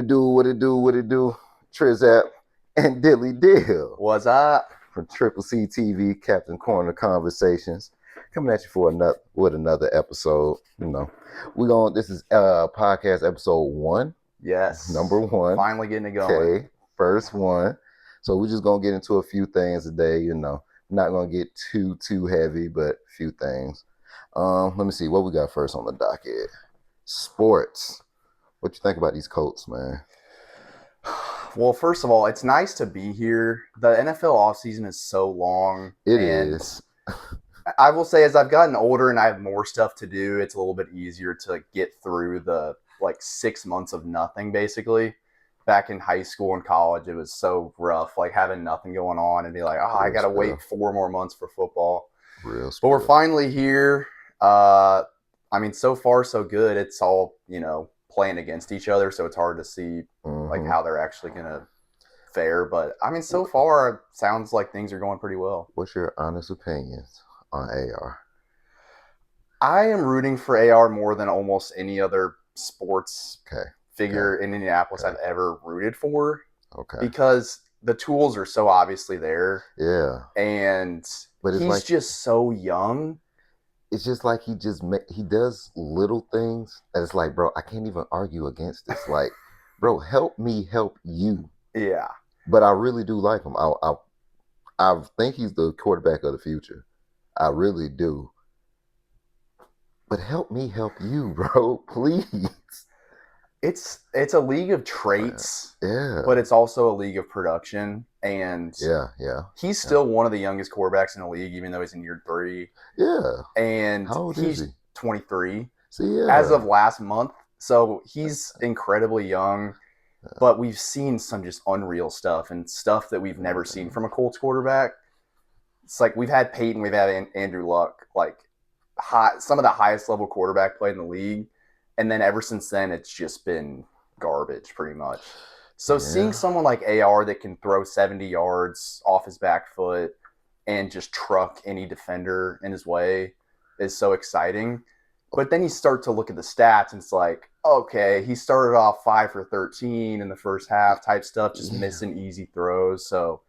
What it do, what it do. Trizap and Dilly Dill What's up? from Triple C TV, Captain Corner Conversations, coming at you for another episode. This is podcast episode one, Yes. number one. Finally getting it going. Okay, first one. So we're just gonna get into a few things today. Not gonna get too heavy, but a few things. Let me see what we got first on the docket. Sports. What you think about these Colts, man? Well, first of all, it's nice to be here. The NFL offseason is so long. It and is. I will say, as I've gotten older and I have more stuff to do, it's a little bit easier to get through the 6 months of nothing, basically. Back in high school and college, it was so rough, having nothing going on and be like, oh, I got to wait 4 more months for football. Real But we're finally here. So far, so good. It's all, playing against each other, so it's hard to see how they're actually going to fare. But, so far, it sounds like things are going pretty well. What's your honest opinions on AR? I am rooting for AR more than almost any other sports figure in Indianapolis I've ever rooted for. Okay. Because the tools are so obviously there. Yeah. But he's just so young. It's just like he does little things that it's like, bro, I can't even argue against this. Like, bro, help me help you. Yeah. But I really do like him. I think he's the quarterback of the future. I really do. But help me help you, bro, please. It's a league of traits, yeah, but it's also a league of production. And he's still one of the youngest quarterbacks in the league, even though he's in year 3. Yeah. And how old he's is he? 23 See, as of last month. So he's incredibly young. But we've seen some just unreal stuff and stuff that we've never seen from a Colts quarterback. It's like we've had Peyton, we've had Andrew Luck, some of the highest level quarterback play in the league. And then ever since then, it's just been garbage pretty much. So seeing someone like AR that can throw 70 yards off his back foot and just truck any defender in his way is so exciting. But then you start to look at the stats and it's like, okay, he started off 5 for 13 in the first half type stuff, just missing easy throws. So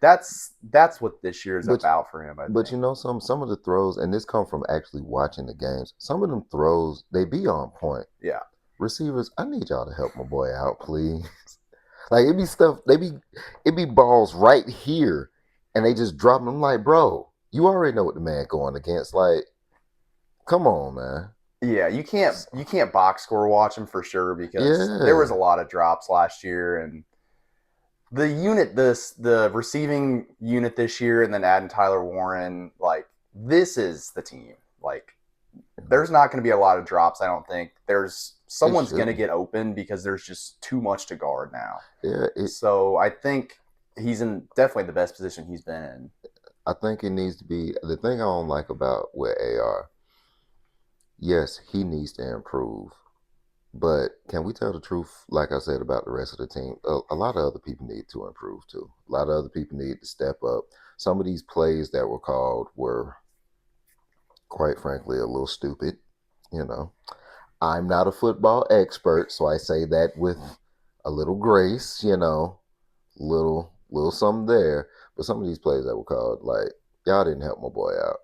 that's what this year is about for him, I think. But some of the throws, and this come from actually watching the games, some of them throws, they be on point. Yeah. Receivers, I need y'all to help my boy out, please. It be stuff, it be balls right here, and they just drop them. I'm like, bro, you already know what the man going against. Come on, man. Yeah, you can't box score watch him for sure because there was a lot of drops last year, and the receiving unit this year, and then adding Tyler Warren, this is the team. There's not going to be a lot of drops, I don't think. Someone's going to get open because there's just too much to guard now. Yeah. So I think he's in definitely the best position he's been in. I think it needs to be, the thing I don't like about with AR, yes, he needs to improve. But can we tell the truth, like I said, about the rest of the team? A lot of other people need to improve too. A lot of other people need to step up. Some of these plays that were called were, quite frankly, a little stupid. I'm not a football expert, so I say that with a little grace, little something there. But some of these plays that were called, y'all didn't help my boy out.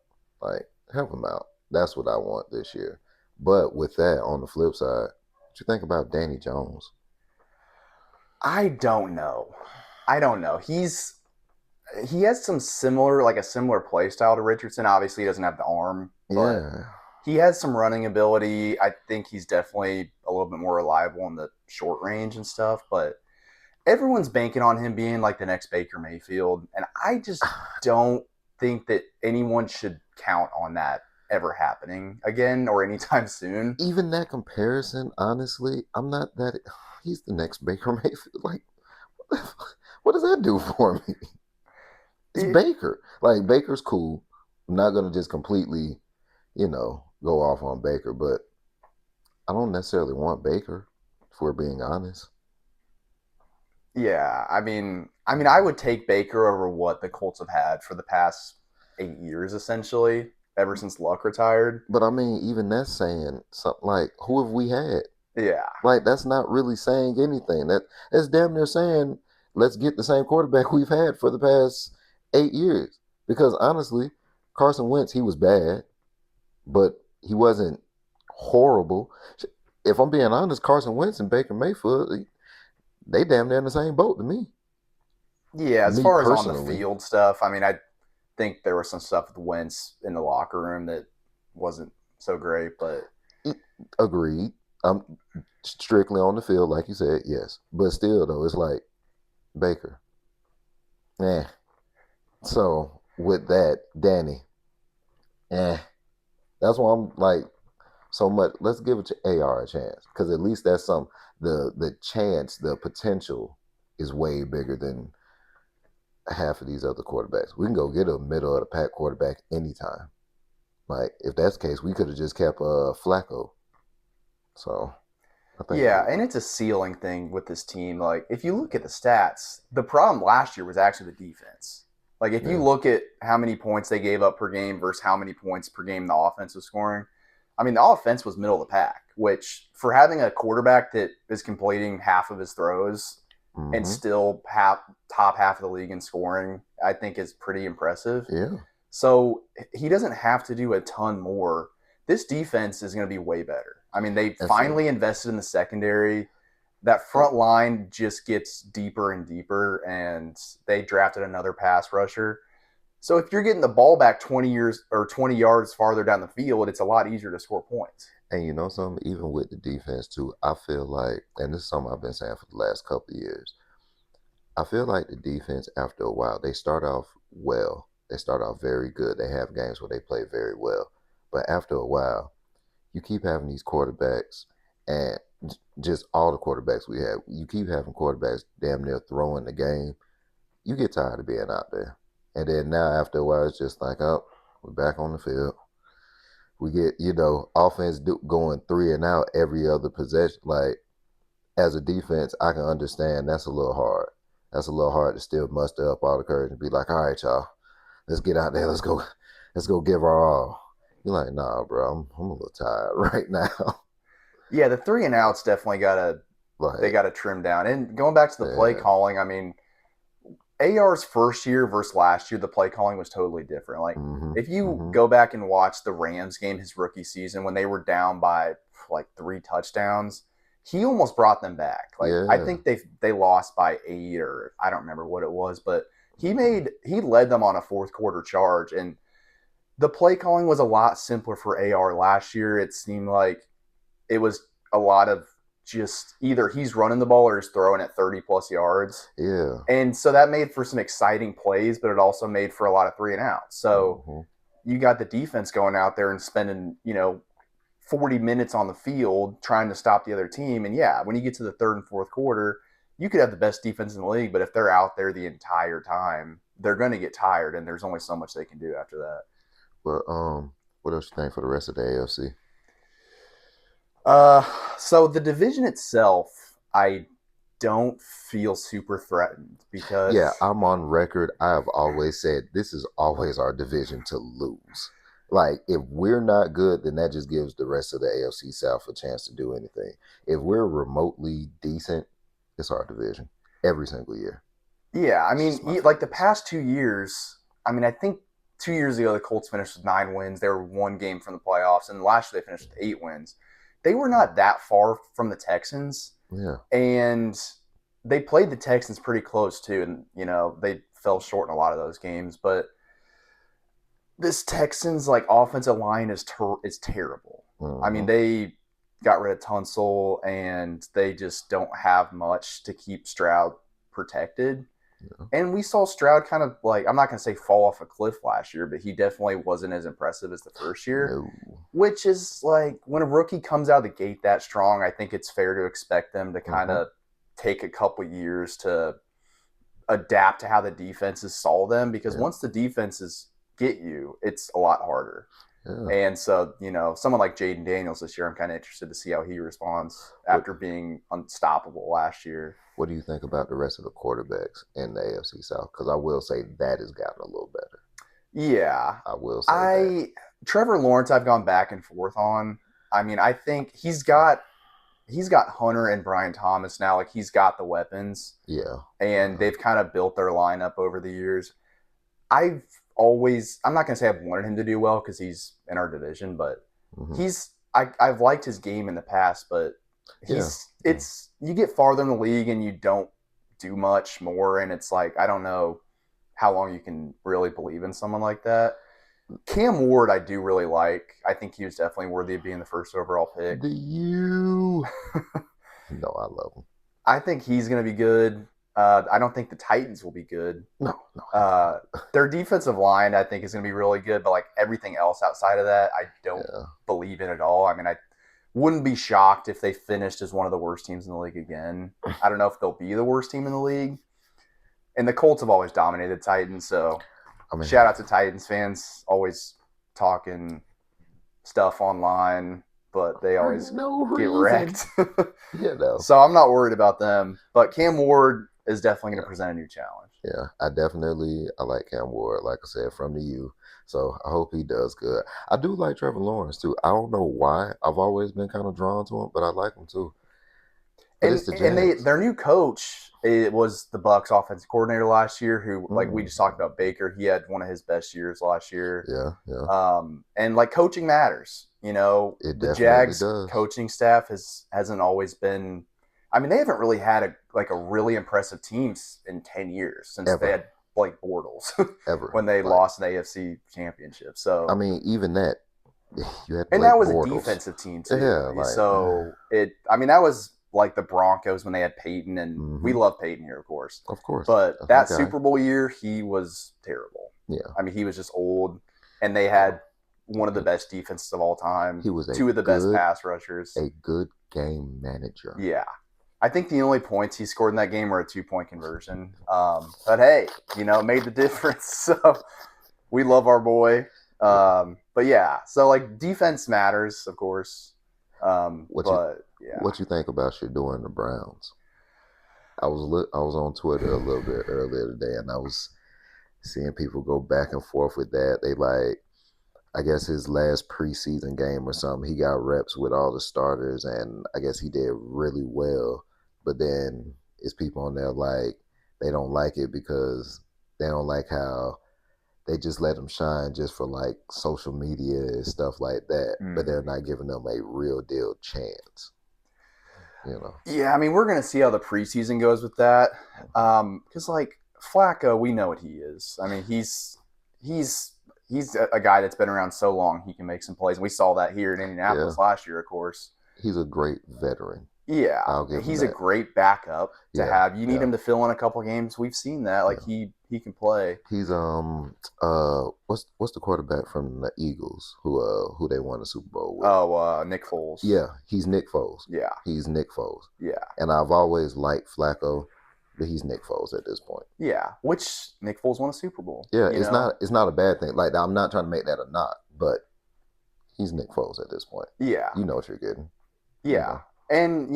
Help him out. That's what I want this year. But with that, on the flip side, what you think about Danny Jones? I don't know. He has some a similar play style to Richardson. Obviously, he doesn't have the arm, but he has some running ability. I think he's definitely a little bit more reliable in the short range and stuff, but everyone's banking on him being the next Baker Mayfield, and I just don't think that anyone should count on that ever happening again or anytime soon. Even that comparison, honestly, I'm not that. He's the next Baker Mayfield. What does that do for me? It's Baker. Baker's cool. I'm not gonna just completely, go off on Baker, but I don't necessarily want Baker, if we're being honest. Yeah, I would take Baker over what the Colts have had for the past 8 years, essentially, ever since Luck retired. But even that's saying something who have we had? Yeah. Like that's not really saying anything. That's damn near saying let's get the same quarterback we've had for the past 8 years. Because honestly, Carson Wentz, he was bad, but he wasn't horrible. If I'm being honest, Carson Wentz and Baker Mayfield, they damn near in the same boat to me. Yeah, as Me far as on the personally, field stuff, I mean, I think there was some stuff with Wentz in the locker room that wasn't so great, but agreed. I'm strictly on the field, like you said, yes. But still, though, it's like Baker. Eh. So with that, Danny. Eh. That's why I'm like so much. Let's give it to AR a chance because at least that's some the chance, the potential is way bigger than half of these other quarterbacks. We can go get a middle of the pack quarterback anytime. Like if that's the case, we could have just kept Flacco. So I think yeah, we're and it's a ceiling thing with this team. Like, if you look at the stats, the problem last year was actually the defense. Like, if you yeah, look at how many points they gave up per game versus how many points per game the offense was scoring, I mean, the offense was middle of the pack, which for having a quarterback that is completing half of his throws and mm-hmm. still top half of the league in scoring, I think is pretty impressive. Yeah, So he doesn't have to do a ton more. This defense is going to be way better. I mean, they and see, finally invested in the secondary. That and, front line just gets deeper and deeper, and they drafted another pass rusher. So if you're getting the ball back 20 years or 20 yards farther down the field, it's a lot easier to score points. and you know something, even with the defense too, I feel like, and this is something I've been saying for the last couple of years. I feel like the defense, after a while, they start off well. They start off very good. They have games where they play very well, but after a while, you keep having these quarterbacks, and just all the quarterbacks we have, you keep having quarterbacks damn near throwing the game. You get tired of being out there, and then now after a while, it's just like, oh, we're back on the field. We get offense going three and out every other possession. Like as a defense, I can understand that's a little hard. That's a little hard to still muster up all the courage and be like, all right, y'all, let's get out there. Let's go give our all. You're like, nah, bro, I'm a little tired right now. Yeah, the three and outs definitely they Like, got to trim down. And going back to the play yeah, calling, I mean, AR's first year versus last year, the play calling was totally different. Like, mm-hmm, if you mm-hmm, go back and watch the Rams game his rookie season when they were down by like 3 touchdowns, he almost brought them back. Like, I yeah, think they lost by 8 or I don't remember what it was, but he led them on a fourth quarter charge, and the play calling was a lot simpler for AR last year. It seemed like it was a lot of just either he's running the ball or he's throwing it 30 plus yards. yeah, And so that made for some exciting plays, but it also made for a lot of three and outs. So mm-hmm, you got the defense going out there and spending, 40 minutes on the field trying to stop the other team. And yeah, when you get to the third and fourth quarter, you could have the best defense in the league, but if they're out there the entire time, they're going to get tired, and there's only so much they can do after that. but what else you think for the rest of the AFC? Uh, so the division itself, I don't feel super threatened Yeah, because I'm on record. I have always said this is always our division to lose. Like, if we're not good, then that just gives the rest of the AFC South a chance to do anything. If we're remotely decent, it's our division every single year. yeah, I It's mean, just my like the feelings. past 2 years, I mean, I think 2 years ago the Colts finished with 9 wins. They were one game from the playoffs, and last year they finished with 8 wins. They were not that far from the Texans, Yeah, and they played the Texans pretty close too, and they fell short in a lot of those games. But this Texans like offensive line is terrible. I mean, hmm, they got rid of Tunsil, and they just don't have much to keep Stroud protected. yeah, And we saw Stroud kind of like, I'm not going to say fall off a cliff last year, but he definitely wasn't as impressive as the first year, no, which is like when a rookie comes out of the gate that strong, I think it's fair to expect them to kind hmm, of take a couple years to adapt to how the defenses saw them, because yeah, once the defenses get you, it's a lot harder. yeah. And so, someone like Jaden Daniels this year, I'm kind of interested to see how he responds What after being unstoppable last year. What do you think about the rest of the quarterbacks in the AFC South? Because I will say that has gotten a little better. Yeah. I will say that. I Trevor Lawrence I've gone back and forth on. I mean, I think he's got he's got Hunter and Brian Thomas now. Like he's got the weapons, Yeah. and they've kind of built their lineup over the years. I'm not gonna say I've wanted him to do well because he's in our division, but Hmm. I've liked his game in the past, but Yeah. it's you get farther in the league and you don't do much more, and it's like I don't know how long you can really believe in someone like that. Cam Ward, I do really like. I think he was definitely worthy of being the first overall pick. Do you? No, I love him. I think he's going to be good. I don't think the Titans will be good. No, no. Uh, their defensive line, I think, is going to be really good, but like everything else outside of that, I don't Yeah. believe in at all. I mean, I wouldn't be shocked if they finished as one of the worst teams in the league again. I don't know if they'll be the worst team in the league. And the Colts have always dominated Titans, so I mean, shout out to Titans fans, always talking stuff online, but they for always no get reason. wrecked. You know. So I'm not worried about them. But Cam Ward is definitely going to present a new challenge. Yeah, I like Cam Ward, like I said, from the U. So I hope he does good. I do like Trevor Lawrence too. I don't know why. I've always been kind of drawn to him, but I like him too. But it's the And Jags. their new coach, it was the Bucks offensive coordinator last year, who like we just talked about Baker. He had one of his best years last year. Yeah, yeah. And like coaching matters. You know, It the definitely Jags does. coaching staff hasn't always been. I mean, they haven't really had a really impressive team in 10 years since Ever. they had Blake Bortles Ever. when they Like, lost an AFC championship. So I mean, even that, you had and Blake that was Bortles. a defensive team too. Yeah, like, so I mean, that was like the Broncos when they had Peyton, and we Mhm. love Peyton here, of course. Of course. But That's that my guy. Super Bowl year, he was terrible. Yeah. I mean, he was just old, and they had one of the best defenses of all time. He was two of the best pass rushers. A good game manager. Yeah. I think the only points he scored in that game were a 2-point conversion. But hey, made the difference. So we love our boy. But yeah, so like defense matters, of course. What you think about Shador and the Browns? I was on Twitter a little bit earlier today, and I was seeing people go back and forth with that. They like, I guess his last preseason game or something, he got reps with all the starters, and I guess he did really well. But then it's people on there like they don't like it because they don't like how they just let him shine just for like social media and stuff like that, but they're not giving them a real deal chance. Yeah, I mean, we're gonna see how the preseason goes with that, because like Flacco, we know what he is. I mean, he's a guy that's been around so long, he can make some plays. We saw that here in Indianapolis last year, of course. He's a great veteran. Yeah, I'll give him he's that. a great backup to have. You need him to fill in a couple games. We've seen that. Like he can play. He's what's the quarterback from the Eagles who they won the Super Bowl with? Oh, Nick Foles. Yeah, he's Nick Foles. Yeah, he's Nick Foles. Yeah, and I've always liked Flacco, but he's Nick Foles at this point. Yeah, which Nick Foles won a Super Bowl. Yeah, it's not a bad thing. Like, I'm not trying to make that a knock, but he's Nick Foles at this point. Yeah, you know what you're getting. Yeah. And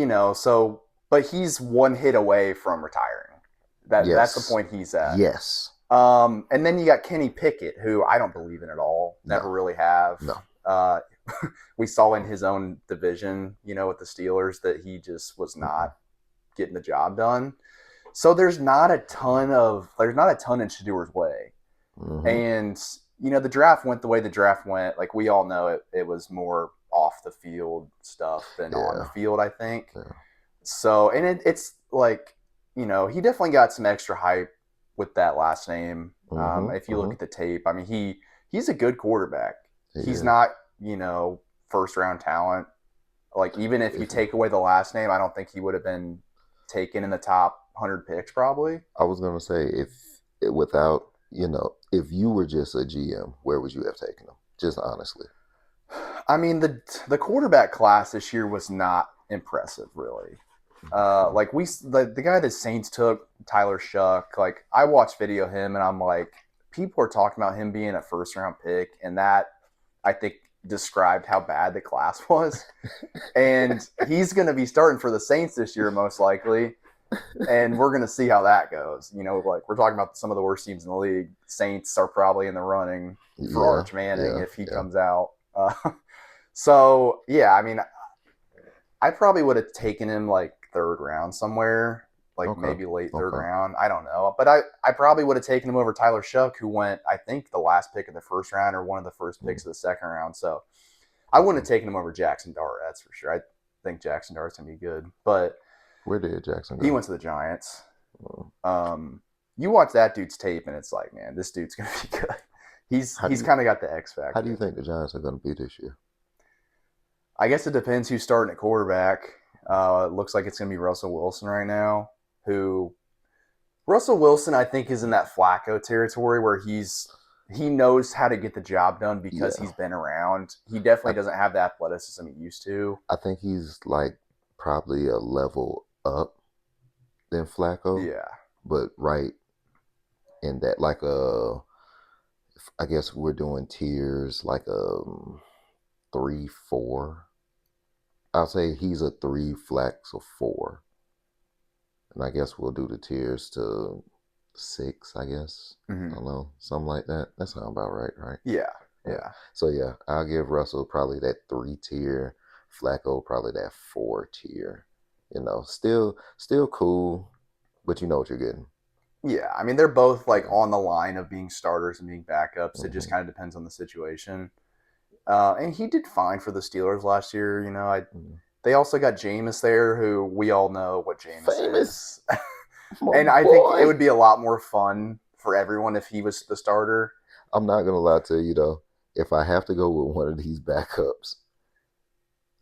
but he's one hit away from retiring. That's the point he's at. Yes. And then you got Kenny Pickett, who I don't believe in at all. Never really have. No. We saw in his own division, with the Steelers, that he just was not getting the job done. So there's not a ton in Shador's way. Mm-hmm. And the draft went the way the draft went. Like we all know, it was more off the field stuff than on the field, I think. Yeah. So, and it's like, he definitely got some extra hype with that last name. If you look at the tape, I mean, he's a good quarterback. He's not, first round talent. Like, even if you take away the last name, I don't think he would have been taken in the top 100 picks probably. I was going to say, if you were just a GM, where would you have taken him? Just honestly. I mean, the quarterback class this year was not impressive, really. Like the guy that Saints took, Tyler Shuck, like I watched video of him and I'm like, people are talking about him being a first round pick, and that I think described how bad the class was. And he's going to be starting for the Saints this year, most likely. And we're going to see how that goes. Like we're talking about some of the worst teams in the league. Saints are probably in the running for Arch Manning if he comes out. So, yeah, I mean, I probably would have taken him like third round somewhere, like Okay. maybe late third Okay. round. I don't know, but I probably would have taken him over Tyler Shuck, who went I think the last pick of the first round or one of the first Mm, picks of the second round. So I wouldn't okay. have taken him over Jackson Dart. That's for sure. I think Jackson Dart's gonna be good, but Where did Jackson he go? went to the Giants. Mm. You watch that dude's tape, and it's like, man, this dude's gonna be good. He's How do he's you kind of got the X how do you factor. think the Giants are going to be this year? I guess it depends who's starting at quarterback. It looks like it's gonna be Russell Wilson right now. Who Russell Wilson, I think, is in that Flacco territory where he knows how to get the job done because Yeah, he's been around. He definitely I doesn't have the athleticism he used to. I think he's like probably a level up than Flacco, Yeah. but right in that like I guess we're doing tiers like a 3, 4. I'll say he's a 3, Flax a 4, and I guess we'll do the tiers to 6. I guess I Mm-hmm. don't know, something like that. That sounds about right, right? Yeah. Yeah. Yeah. So yeah, I'll give Russell probably that 3 tier, Flacco probably that 4 tier. Still cool, but you know what you're getting. Yeah. I mean, they're both like Yeah. on the line of being starters and being backups. It just Hmm. kind of depends on the situation. And he did fine for the Steelers last year. They also got Jameis there, who we all know what Jameis Famous, is. my And I think it boy. would be a lot more fun for everyone if he was the starter. I'm not gonna lie to you though. If I have to go with one of these backups,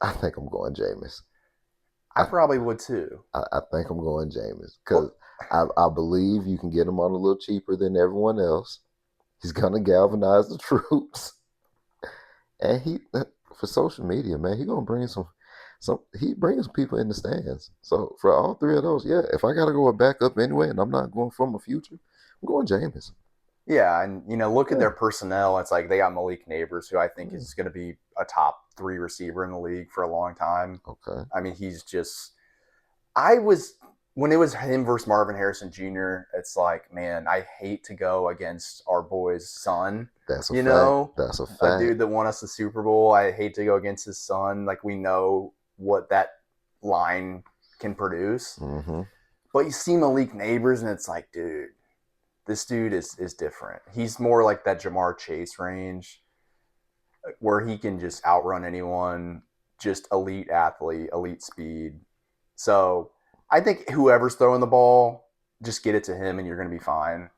I think I'm going Jameis. I I, probably would too. I think I'm going Jameis because Well, I believe you can get him on a little cheaper than everyone else. He's gonna galvanize the troops, and he for social media, man, he gonna bring some. He brings people in the stands. So for all three of those, yeah, if I gotta go a backup anyway, and I'm not going from a future, I'm going Jameis. yeah, and look at Yeah, their personnel. It's like they got Malik Neighbors, who I think yeah. is going to be a top three receiver in the league for a long time. Okay, I mean, he's just. I was when it was him versus Marvin Harrison Jr. It's like, man, I hate to go against our boy's son. that's a You fact. know, That's a a fact. dude that won us the Super Bowl. I hate to go against his son. Like we know what that line can produce. Hmm. But you see Malik Neighbors, and it's like, dude, this dude is different. He's more like that Jamar Chase range where he can just outrun anyone, just elite athlete, elite speed. So I think whoever's throwing the ball, just get it to him and you're going to be fine.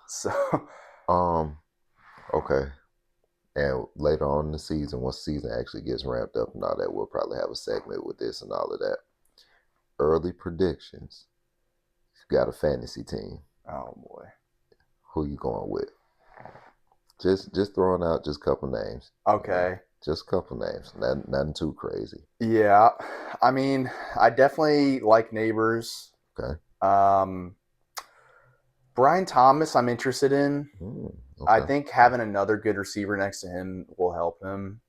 So, Um. Okay. And later on in the season, once the season actually gets ramped up and all that, we'll probably have a segment with this and all of that. Early predictions. You got a fantasy team. oh boy. Who you going with? Just throwing out just a couple names. Okay. Just a couple names. Nothing too crazy. Yeah. I mean, I definitely like Neighbors. Okay. Um, Brian Thomas, I'm interested in. I Okay. think having another good receiver next to him will help him.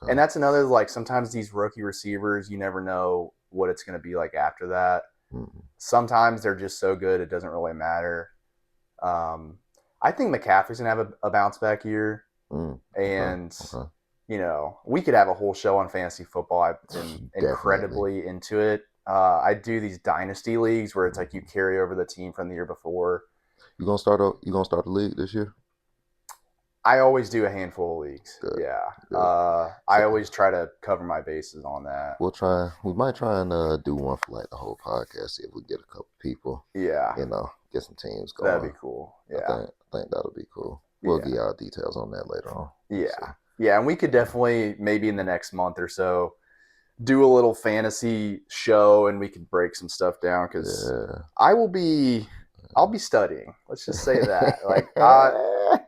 And Okay. that's another like sometimes these rookie receivers, you never know what it's going to be like after that. Mm, Sometimes they're just so good it doesn't really matter. Um, I think McCaffrey's gonna have a bounce back year, okay. and Okay. we could have a whole show on fantasy football. I've been Definitely. incredibly into it. I do these dynasty leagues where it's like you Mhm. carry over the team from the year before. You gonna start a league this year? I always do a handful of leagues. Good. Yeah. Good. I So always try to cover my bases on that. we'll try. We might try and do one for like the whole podcast. See if we get a couple people. Yeah. Get some teams That'd going. be cool. I Yeah. think that'll be cool. We'll Yeah. give y'all details on that later on. So Yeah. Yeah. And we could definitely, maybe in the next month or so, do a little fantasy show and we could break some stuff down because yeah. I'll be studying. Let's just say that. Like,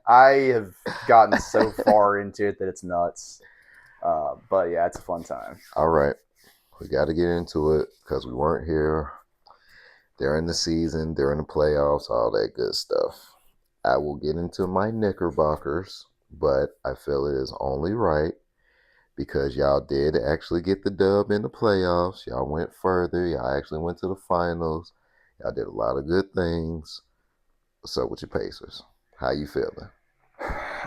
I have gotten so far into it that it's nuts. But yeah, it's a fun time. All right. We got to get into it because we weren't here during the season, during the playoffs, all that good stuff. I will get into my Knickerbockers, but I feel it is only right because y'all did actually get the dub in the playoffs. Y'all went further. Y'all actually went to the finals. Y'all did a lot of good things. What's up with your Pacers? How you feeling?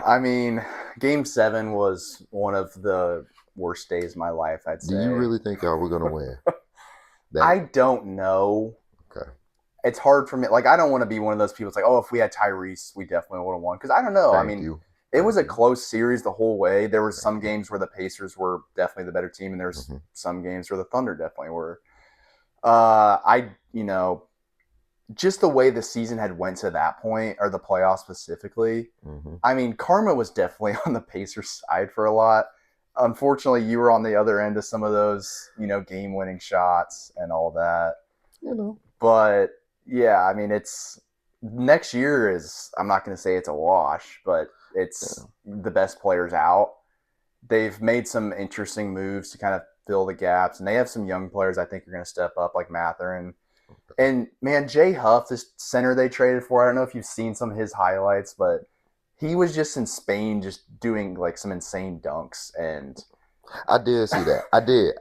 I mean, game 7 was one of the worst days of my life, I'd Do you say. really think y'all were gonna win? That I don't know. okay? It's hard for me. Like, I don't want to be one of those people that's like, oh, if we had Tyrese, we definitely would have won. Because I don't know. I Thank mean, you, it thank was a you, close series the whole way. There was thank some you. games where the Pacers were definitely the better team, and there's Hmm. some games where the Thunder definitely were. You know, just the way the season had went to that point, or the playoffs specifically. Hmm. I mean, karma was definitely on the Pacers side for a lot. Unfortunately, you were on the other end of some of those, game-winning shots and all that. You know, But yeah, I mean, it's next year is. I'm not going to say it's a wash, but it's yeah. the best players out. They've made some interesting moves to kind of fill the gaps, and they have some young players I think are going to step up, like Mathurin. And man, Jay Huff, this center they traded for, I don't know if you've seen some of his highlights, but he was just in Spain just doing like some insane dunks. And I did see that. I did.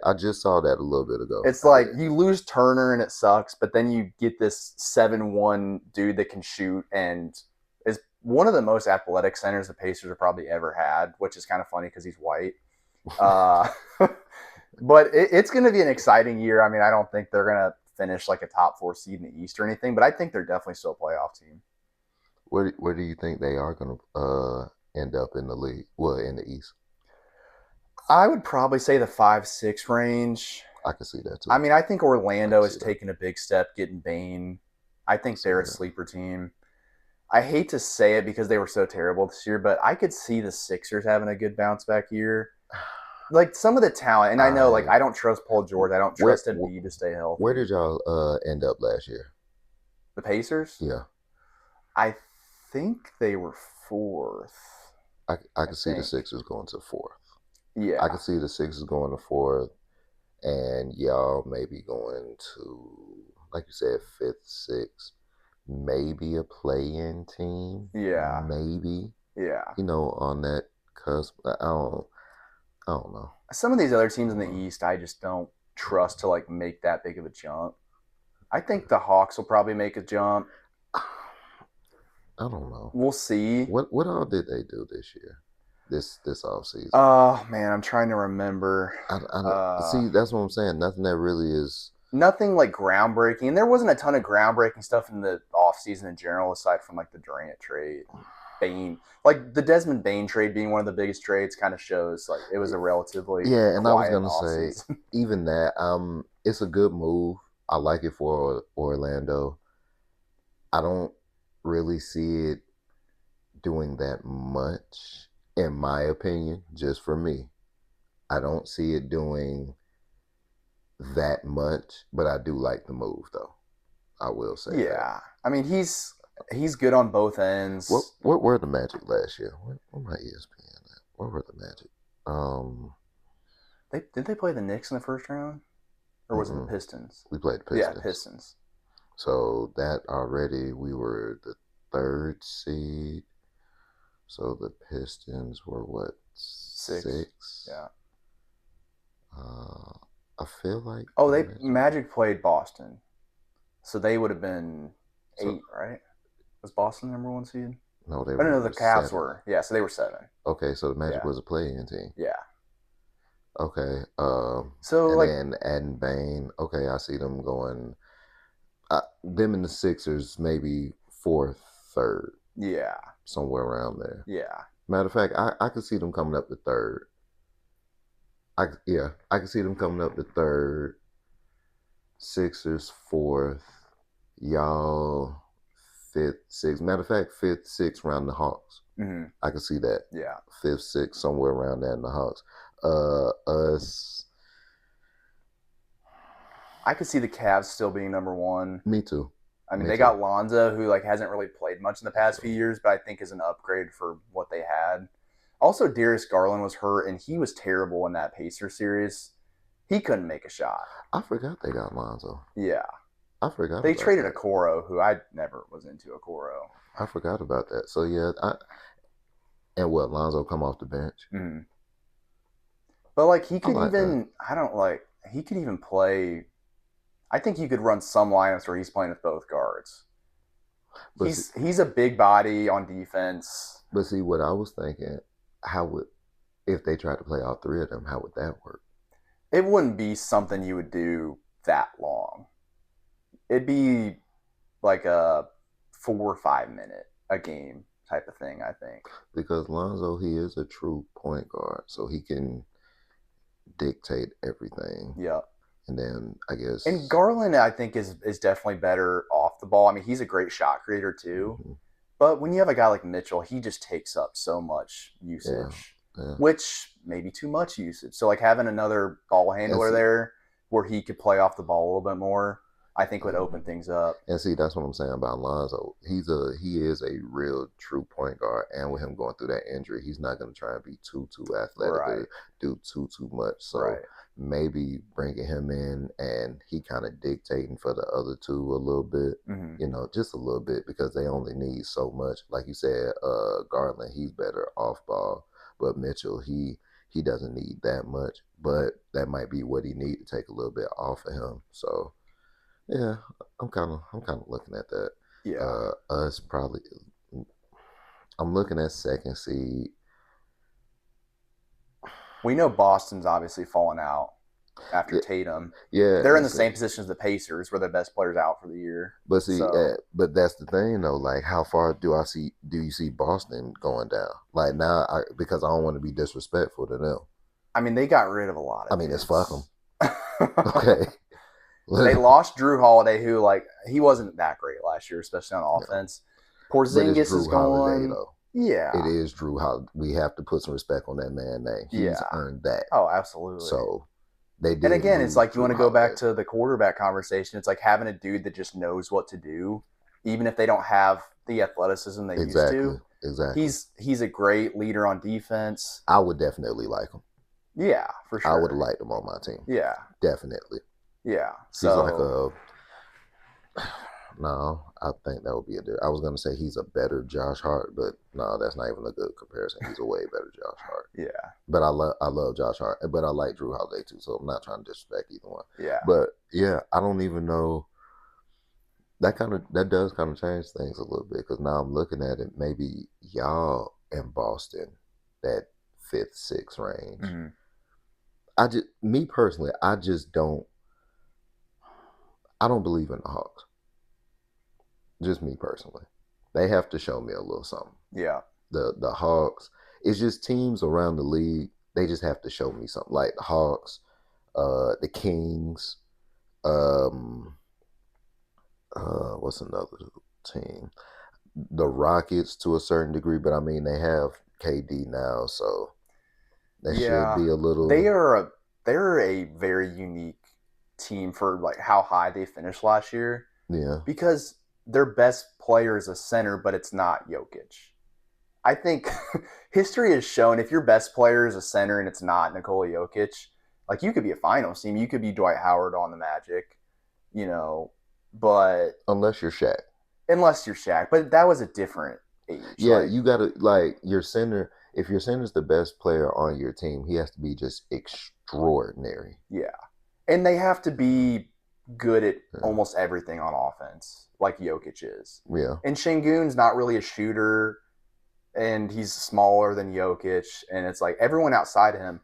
I just saw that a little bit ago. it's I like did. you lose Turner and it sucks, but then you get this 7-1 dude that can shoot and is one of the most athletic centers the Pacers have probably ever had, which is kind of funny because he's white. Uh, but it's going to be an exciting year. I mean, I don't think they're going to finish like a top 4 seed in the East or anything, but I think they're definitely still a playoff team. Where do you think they are gonna end up in the league? Well, in the East, I would probably say the 5-6 range. I can see that I too. mean, I think I can Orlando see is that. taking a big step getting Bane. I I can think see they're a that. sleeper team. I hate to say it because they were so terrible this year, but I could see the Sixers having a good bounce back year. Like some of the talent, and I know like I I don't trust Paul George. I don't where trust Embiid to stay where healthy. did y'all end up last year? The Pacers, Yeah, I think they were fourth. I I can see the think. Sixers going to fourth. I Yeah. can see the Sixers going to fourth, and y'all maybe going to, like you said, fifth, sixth, maybe a play-in team, Yeah. maybe Yeah. on that cusp. I don't know. Some of these other I teams in don't the know. East, I just don't trust to like make that big of a jump. I think the Hawks will probably make a jump. I don't know. We'll see. What all did they do this year? This off season? Oh man, I'm trying to remember. I don't Uh, see. That's what I'm saying. Nothing that really is. Nothing like groundbreaking. And there wasn't a ton of groundbreaking stuff in the off season in general, aside from like the Durant trade, Bain, like the Desmond Bain trade being one of the biggest trades, kind of shows like it was a relatively Yeah, and I was quiet gonna off say season. even that. It's a good move. I like it for Orlando. I don't really see it doing that much, in my opinion, just for me. I don't see it doing that much, but I do like the move though. I will say that. Yeah, I mean he's good on both ends. What were the Magic last year? Where my ESPN at? Where were the Magic? Um, They play the Knicks in the first round, or was it the mm-mm. Pistons? We played the Yeah, Pistons. Pistons. So that already we were the third seed. So the Pistons were what, 6. six? Yeah. Uh, I feel like Oh, the they Magic. Magic played Boston, so they would have been So 8, right? Was Boston number 1 seed? no, they I don't know. The were Cavs seven. were. Yeah, so they were 7. Okay, so the Magic Yeah, was a play-in team. yeah. Okay, So and like, then adding Bane. Okay, I see them going. Them and the Sixers maybe fourth, third, yeah, somewhere around there. yeah, Matter of fact, I could see them coming up to third. I could see them coming up to third. Sixers fourth. Y'all fifth, sixth. Matter of fact, fifth, sixth round the Hawks. hmm I could see that. yeah. Fifth, sixth, somewhere around that in the Hawks. Us. I could see the Cavs still being number 1. Me too. I mean, Me they too. got Lonzo, who like hasn't really played much in the past few So years, but I think is an upgrade for what they had. Also, Darius Garland was hurt, and he was terrible in that Pacer series. He couldn't make a shot. I forgot they got Lonzo. Yeah, I forgot they about traded that. Okoro, who I never was into Okoro. I forgot about that. So yeah, and what Lonzo come off the bench. Mm. But like he I could like that. even, I don't like he could even play. I think you could run some lineups where he's playing with both guards. But see, He's a big body on defense. but see what I was thinking. How would if they tried to play all three of them, how would that work? It wouldn't be something you would do that long. It'd be like a 4 or 5 minute a game type of thing, I think. Because Lonzo, he is a true point guard, so he can dictate everything. Yeah. And then I And guess, Garland, I think, is definitely better off the ball. I mean, he's a great shot creator too. mhm, But when you have a guy like Mitchell, he just takes up so much yeah, usage, yeah. which maybe too much usage. So like having another ball And handler see, there where he could play off the ball a little bit more, I think would mhm. open things up. And see, that's what I'm saying about Lonzo. He is a real true point guard, and with him going through that injury, he's not going to try and be too athletic Right. or do too much. So Right. maybe bringing him in and he kind of dictating for the other two a little bit, Mm-hmm. just a little bit because they only need so much. Like you said, Garland, he's better off ball, but Mitchell, he doesn't need that much, but that might be what he need to take a little bit off of him. So yeah, I'm kind of looking at that. Yeah. Us probably. I'm looking at second seed. We know Boston's obviously fallen out after Yeah, Tatum. yeah, They're in and the see, same position as the Pacers, where their best players out for the year. but see, So but that's the thing though. Like, how far do you see Boston going down? Like now, because I don't want to be disrespectful to them. I mean, they got rid of a lot I of mean, it's fuck them. dudes. Okay, They lost Drew Holiday, who like he wasn't that great last year, especially on no, offense. but it's Porzingis is Drew Holiday gone. though. It Yeah, is Drew Holiday. We have to put some respect on that man's name. He's yeah. earned that. Oh, absolutely. So they And did again, it's lose like you want Drew to go back Holiday. to the quarterback conversation. It's like having a dude that just knows what to do, even if they don't have the athleticism they used Exactly, to. exactly. He's a great leader on defense. I would definitely like him. Yeah, for I would have sure. liked him on my team. Yeah, Definitely. yeah. He's like So a no. I think that would be I was gonna say he's a better Josh Hart, but no, that's not even a good comparison. He's a way better Josh Hart. yeah, But I love Josh Hart, but I like Drew Holiday too. So I'm not trying to disrespect either one. yeah, But yeah, I don't even know. That does kind of change things a little bit because now I'm looking at it. Maybe y'all in Boston, that fifth, sixth range. mm-hmm. Me personally, I don't believe in the Hawks. Just me personally. They have to show me a little something. Yeah, The Hawks, it's just teams around the league. They just have to show me something. Like the Hawks, the Kings, um, what's another team? The Rockets to a certain degree, but I mean they have KD now, so that should yeah. be a They little. are a they're a very unique team for like how high they finished last year Yeah, because their best player is a center, but it's not Jokic. I think history has shown if your best player is a center and it's not Nikola Jokic, like you could be a finals team, you could be Dwight Howard on the Magic, you know, but unless you're Shaq. unless you're Shaq, but that was a different age. Yeah, Like, you gotta like your center. If your center's the best player on your team, he has to be just extraordinary. yeah, and they have to be good at Yeah, almost everything on offense, like Jokic is. yeah. And Şengün's not really a shooter, and he's smaller than Jokic, and it's like everyone outside of him.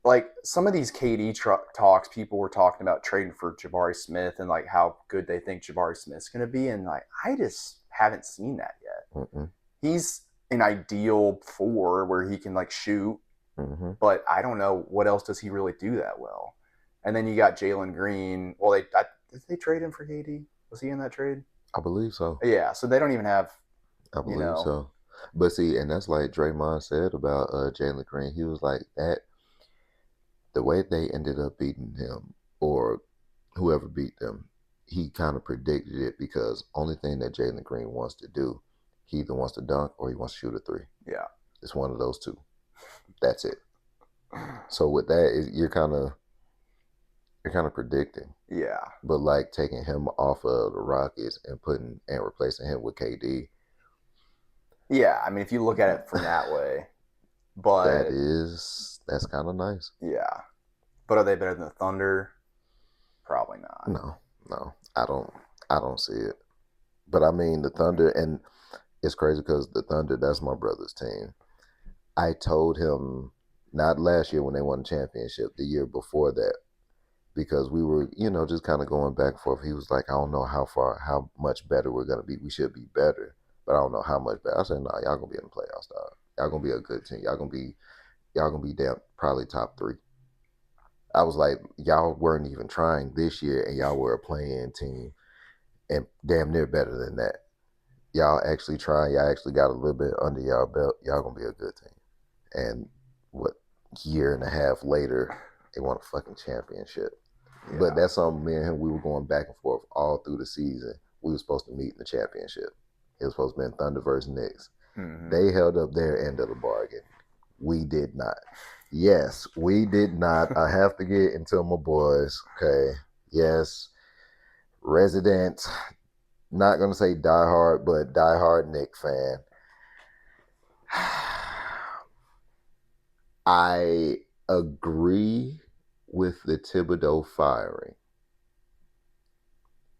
Like some of these KD talks, people were talking about trading for Jabari Smith and like how good they think Jabari Smith's going to be, and like I just haven't seen that yet. Mm-mm, He's an ideal four where he can like shoot, mm-hmm. but I don't know what else does he really do that well. And then you got Jalen Green. Well, did they trade him for KD? Was he in that trade? I believe so. Yeah. So they don't even have, I you believe know, so. But see, and that's like Draymond said about Jalen Green. He was like that. The way they ended up beating him, or whoever beat them, he kind of predicted it because only thing that Jalen Green wants to do, he either wants to dunk or he wants to shoot a three. yeah, It's one of those two. That's it. So with that, you're kind of predicting. yeah, But like taking him off of the Rockets and putting and replacing him with KD, yeah. I mean, if you look at it from that way, but that's kind of nice. yeah. But are they better than the Thunder? Probably not. No, no, I don't see it. But I mean the Thunder, and it's crazy because the Thunder, that's my brother's team. I told him Not last year when they won the championship, the year before that, because we were, just kind of going back and forth. He was like, I don't know how much better we're gonna be. We should be better, but I don't know how much better. I said, no, y'all gonna be in the playoffs, dog. Y'all gonna be a good team. Y'all gonna be down probably top three. I was like, y'all weren't even trying this year, and y'all were a play-in team, and damn near better than that. Y'all actually trying. Y'all actually got a little bit under y'all belt. Y'all gonna be a good team. And what, year and a half later, they won a fucking championship. Yeah. But that's something me and him, we were going back and forth all through the season. We were supposed to meet in the championship. It was supposed to be in Thunder versus Knicks. Mm-hmm. They held up their end of the bargain. We did not. Yes, we did not. I have to get into my boys. Okay. Yes. Resident, not going to say diehard, but diehard Knicks fan. I agree with the Thibodeau firing,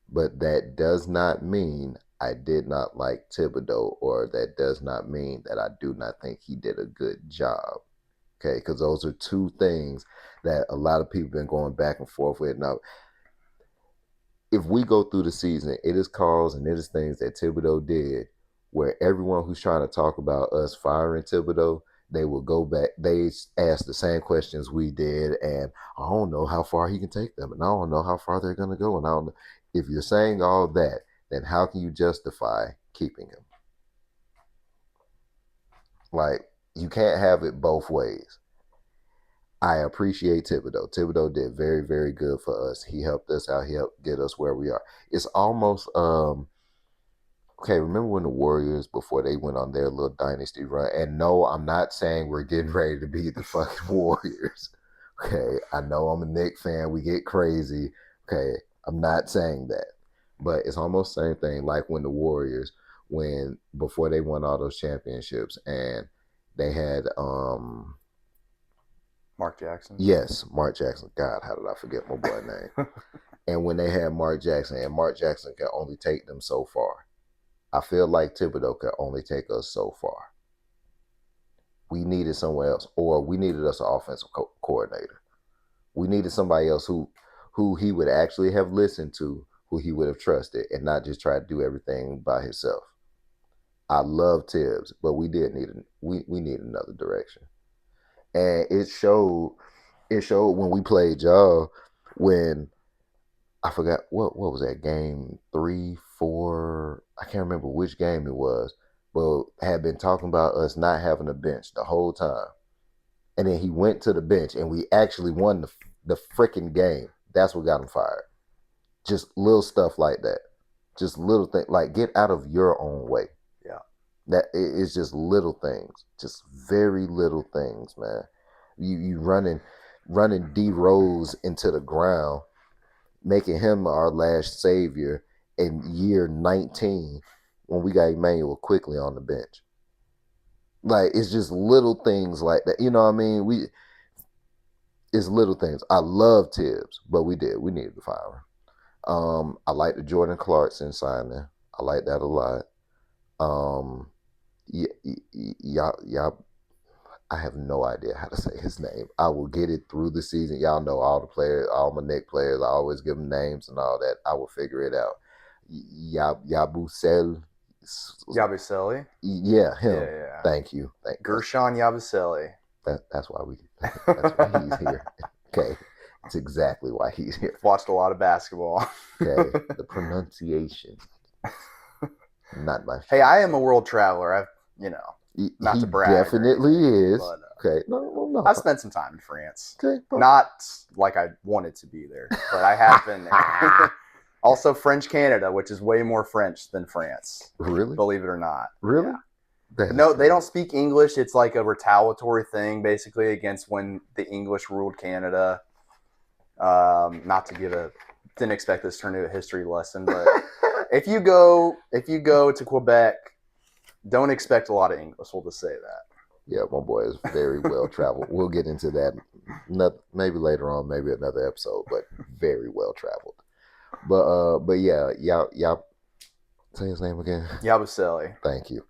but that does not mean I did not like Thibodeau, or that does not mean that I do not think he did a good job. Okay, because those are two things that a lot of people have been going back and forth with. Now, if we go through the season, it is calls and it is things that Thibodeau did where everyone who's trying to talk about us firing Thibodeau, they will go back. They ask the same questions we did, and I don't know how far he can take them, and I don't know how far they're going to go, and I don't know. If you're saying all that, then how can you justify keeping him? Like, you can't have it both ways. I appreciate Thibodeau. Thibodeau did very, very good for us. He helped us out. He helped get us where we are. It's almost okay, remember when the Warriors, before they went on their little dynasty run, and no, I'm not saying we're getting ready to be the fucking Warriors. Okay, I know I'm a Knicks fan. We get crazy. Okay, I'm not saying that. But it's almost the same thing like when the Warriors, before they won all those championships, and they had Mark Jackson. Yes, Mark Jackson. God, how did I forget my boy's name? And when they had Mark Jackson, and Mark Jackson could only take them so far. I feel like Thibodeau could only take us so far. We needed somewhere else, or we needed us an offensive coordinator. We needed somebody else who he would actually have listened to, who he would have trusted, and not just try to do everything by himself. I love Tibbs, but we need another direction. And it showed when we played y'all, when I forgot what was that, game 3, 4, I can't remember which game it was, but had been talking about us not having a bench the whole time. And then he went to the bench and we actually won the freaking game. That's what got him fired. Just little stuff like that. Just little things, like get out of your own way. Yeah. That it's just little things. Just very little things, man. You running D Rose into the ground, making him our last savior in year 19 when we got Emmanuel quickly on the bench. Like, it's just little things like that. You know what I mean? It's little things. I love Tibbs, but we needed to fire him. I like the Jordan Clarkson signing. I like that a lot. Y'all, I have no idea how to say his name. I will get it through the season. Y'all know all the players, all my Knicks players. I always give them names and all that. I will figure it out. Yabusele. Yeah, him. Yeah. Thank you. Gershon Yabusele. That's why he's here. Okay. That's exactly why he's here. Watched a lot of basketball. Okay. The pronunciation. Not my favorite. Hey, I am a world traveler. Not to brag. Definitely is. But, okay. No. I've spent some time in France. Okay. Not like I wanted to be there, but I have been there. Also, French Canada, which is way more French than France. Really? Believe it or not. Really? Yeah. No, they don't speak English. It's like a retaliatory thing, basically, against when the English ruled Canada. Not to didn't expect this to turn into a history lesson, but if you go to Quebec, don't expect a lot of English. We'll just say that. Yeah, my boy is very well traveled. We'll get into that maybe later on, maybe another episode, but very well traveled. But yeah, y'all say his name again. Yabusele. Thank you.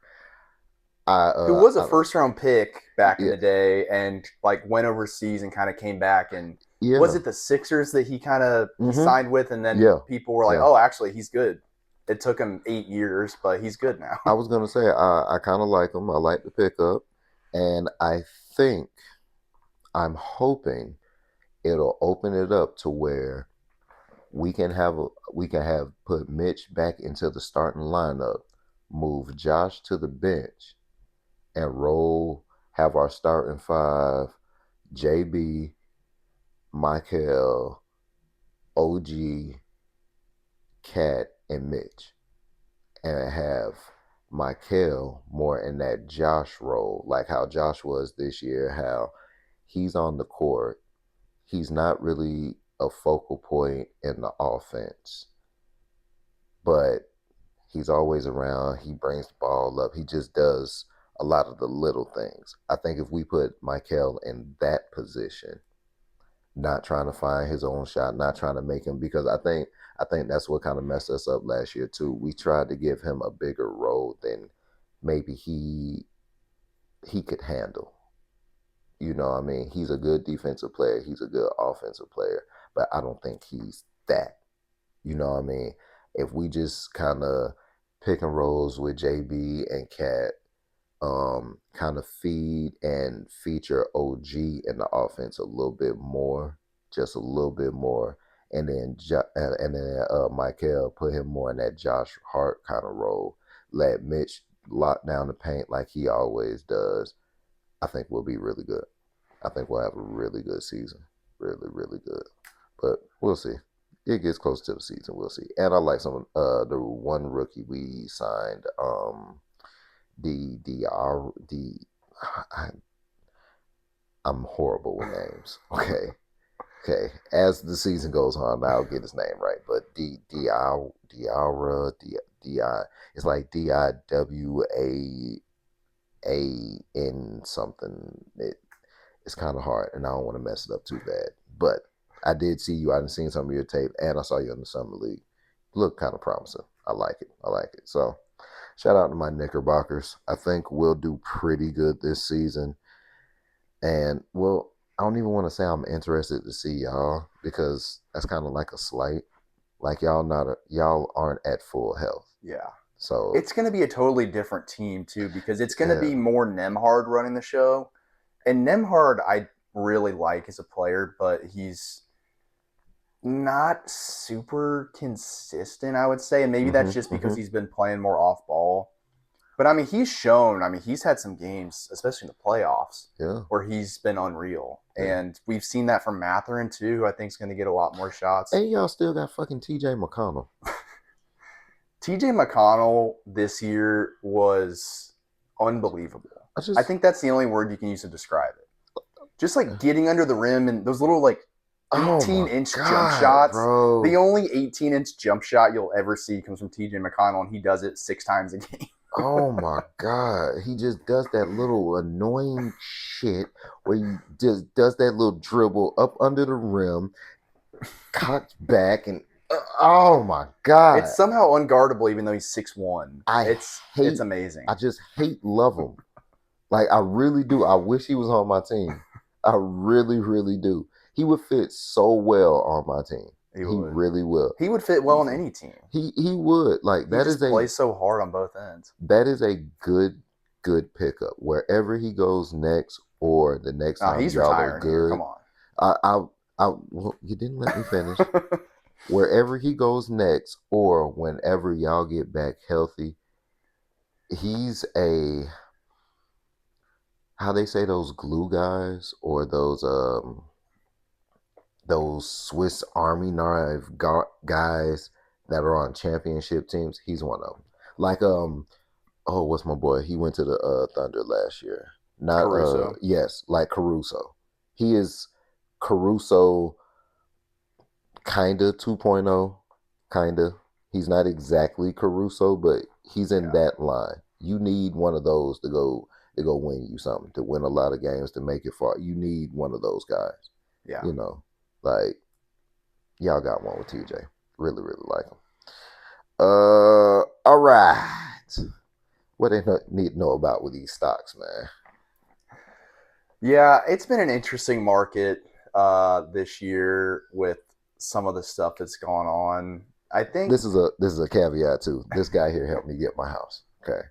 who was a I don't. first round pick back in Yeah, the day and like went overseas and kind of came back and was yeah. it the Sixers that he Mm-hmm. signed with and then Yeah, people were like, yeah. "Oh, actually he's good." It took him 8 years, but he's good now. I was gonna say I kind of like him. I like the pickup, and I think I'm hoping it'll open it up to where we can have put Mitch back into the starting lineup, move Josh to the bench, and roll have our starting five: JB, Michael, OG, Cat, and Mitch, and have Michael more in that Josh role, like how Josh was this year, how he's on the court. He's not really a focal point in the offense, but he's always around. He brings the ball up. He just does a lot of the little things. I think if we put Michael in that position, not trying to find his own shot, not trying to make him, because I think that's what kind of messed us up last year too. We tried to give him a bigger role than maybe he could handle. You know what I mean? He's a good defensive player, he's a good offensive player, but I don't think he's that. You know what I mean? If we just kind of pick and rolls with JB and Cat, kind of feed and feature OG in the offense a little bit more, just a little bit more, and then Michael put him more in that Josh Hart kind of role. Let Mitch lock down the paint like he always does. I think we'll be really good. I think we'll have a really good season, really really good. But we'll see. It gets close to the season. We'll see. And I like some the one rookie we signed. The I, I'm horrible with names. Okay, okay. As the season goes on, I'll get his name right. But Diara Di it's like Diwan something. It's kind of hard, and I don't want to mess it up too bad. But I did see you. I didn't seen some of your tape, and I saw you in the summer league. Look kind of promising. I like it. I like it. So shout out to my Knickerbockers. I think we'll do pretty good this season. And well, I don't even want to say I'm interested to see y'all because that's kind of like a slight. Like y'all aren't at full health. Yeah. So It's going to be a totally different team too because it's going to yeah. be more Nemhard running the show. And Nemhard I really like as a player, but he's not super consistent, I would say. And maybe that's Mm-hmm. just because Mm-hmm. he's been playing more off ball. But I mean, he's had some games, especially in the playoffs, Yeah. where he's been unreal. Yeah. And we've seen that from Matherin, too, who I think is going to get a lot more shots. And y'all still got fucking TJ McConnell. TJ McConnell this year was unbelievable. I I just think that's the only word you can use to describe it. Just like getting under the rim and those little like oh my 18-inch jump God, shots. The bro. only 18-inch jump shot you'll ever see comes from TJ McConnell, and he does it 6 times a game. Oh my God. He just does that little annoying shit where he just does that little dribble up under the rim, cocked back, and oh my God. It's somehow unguardable, even though he's 6'1". I It's hate, amazing. I just hate, love him. Like, I really do. I wish he was on my team. I really, really do. He would fit so well on my team. He He would. really will. He would fit well on any team. He would. Like, He just plays so hard on both ends. that is a good pickup wherever he goes next, or the next No, time he's y'all are retiring here. good. Come on. Well, you didn't let me finish. Wherever he goes next, or whenever y'all get back healthy, he's a how they say those glue guys or those Swiss Army knife guys that are on championship teams. He's one of them. Like oh, what's my boy? He went to the Thunder last year. Not Caruso. yes, like Caruso. He is Caruso kinda 2.0, kinda. He's not exactly Caruso, but he's in Yeah. that line. You need one of those to go win you something, to win a lot of games, to make it far. You need one of those guys. Yeah. You know, like y'all got one with TJ. Really, really like him. All right. What they need to know about with these stocks, man. Yeah, it's been an interesting market this year with some of the stuff that's gone on. I think This is a caveat too. This guy here helped me get my house. Okay,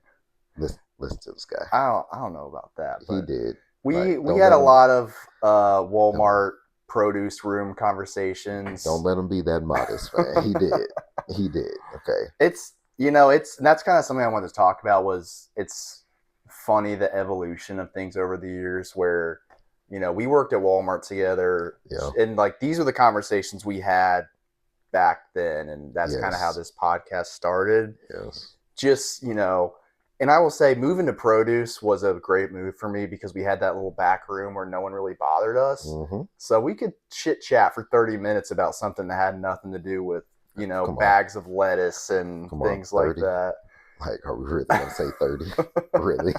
listen to this guy. I don't know about that, He but did. Like, we had a lot of Walmart produce room don't conversations. let him be that modest, man. He did. He did. Okay. It's it's and that's kind of something I wanted to talk about. Was it's funny the evolution of things over the years where we worked at Walmart together, Yeah. and like these are the conversations we had back then, and that's kind of how Yes. this podcast started. Yes. Just and I will say moving to produce was a great move for me because we had that little back room where no one really bothered us, Mm-hmm. so we could chit chat for 30 minutes about something that had nothing to do with Come on. bags of lettuce and Come on. things like 30. that. Like, are we really gonna say 30? Really?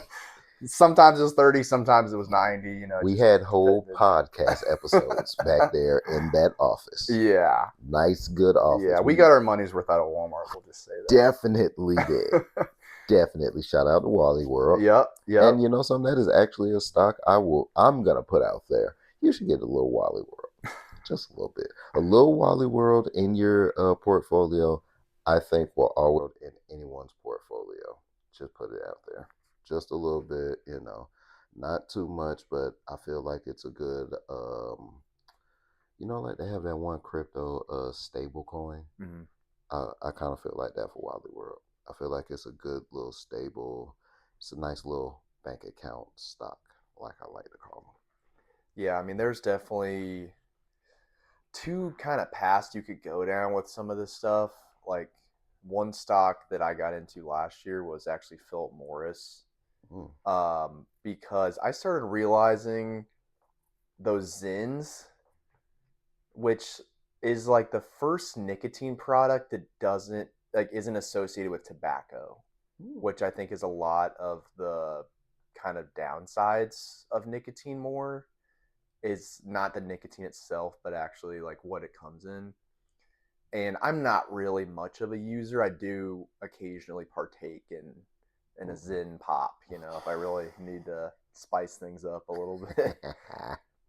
Sometimes it was 30, sometimes it was 90. It We just had whole depended. podcast episodes back there in that office. Yeah, Nice, good yeah, office. we got our money's worth out of Walmart. We'll just say Definitely did. that. Definitely. Shout out to Wally World. Yep, yep. And you know something, that is actually a stock I'm gonna put out there. You should get a little Wally World. Just a little bit. A little Wally World in your portfolio, I think will always in anyone's portfolio. Just put it out there. Just a little bit, not too much, but I feel like it's a good like they have that one crypto stable coin. Mm-hmm. I kind of feel like that for Wally World. I feel like it's a good little stable. It's a nice little bank account stock, like I like to call Yeah, I mean, there's definitely two kind of paths you could go down with some of this stuff. Like one stock that I got into last year was actually Philip Morris, them. because I started realizing those Zins, which is like the first nicotine product that doesn't like isn't associated with tobacco, which I think is a lot of the kind of downsides of nicotine more is not the nicotine itself, but actually like what it comes in. And I'm not really much of a user. I do occasionally partake in a Zin pop, if I really need to spice things up a little bit.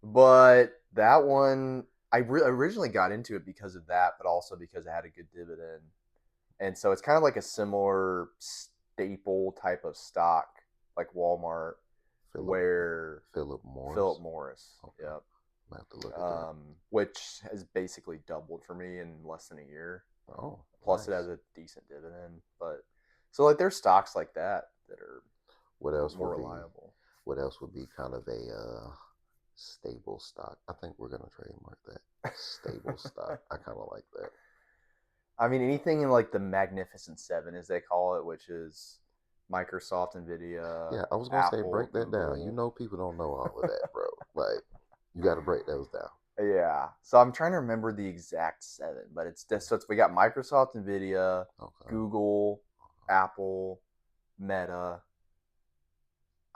But that one, originally got into it because of that, but also because it had a good dividend. And so it's kind of like a similar staple type of stock, like Walmart, Philip where Philip Morris. Philip Morris, Okay. yep, I have to look at that. which has basically doubled for me in less than a year. Oh, Plus, nice. it has a decent dividend. But so like there's stocks like that that are What else more would be? reliable. What else would be kind of a stable stock? I think we're gonna trademark that. Stable stock. I kind of like that. I mean, anything in like the Magnificent Seven, as they call it, which is Microsoft, Nvidia, Yeah, I was gonna say Apple, break that down. You Google. know, people don't know all of that, bro. Like, you got to break those down. Yeah. So I'm trying to remember the exact seven, but it's this. So we got Microsoft, Nvidia, Okay. Google, Apple, Meta.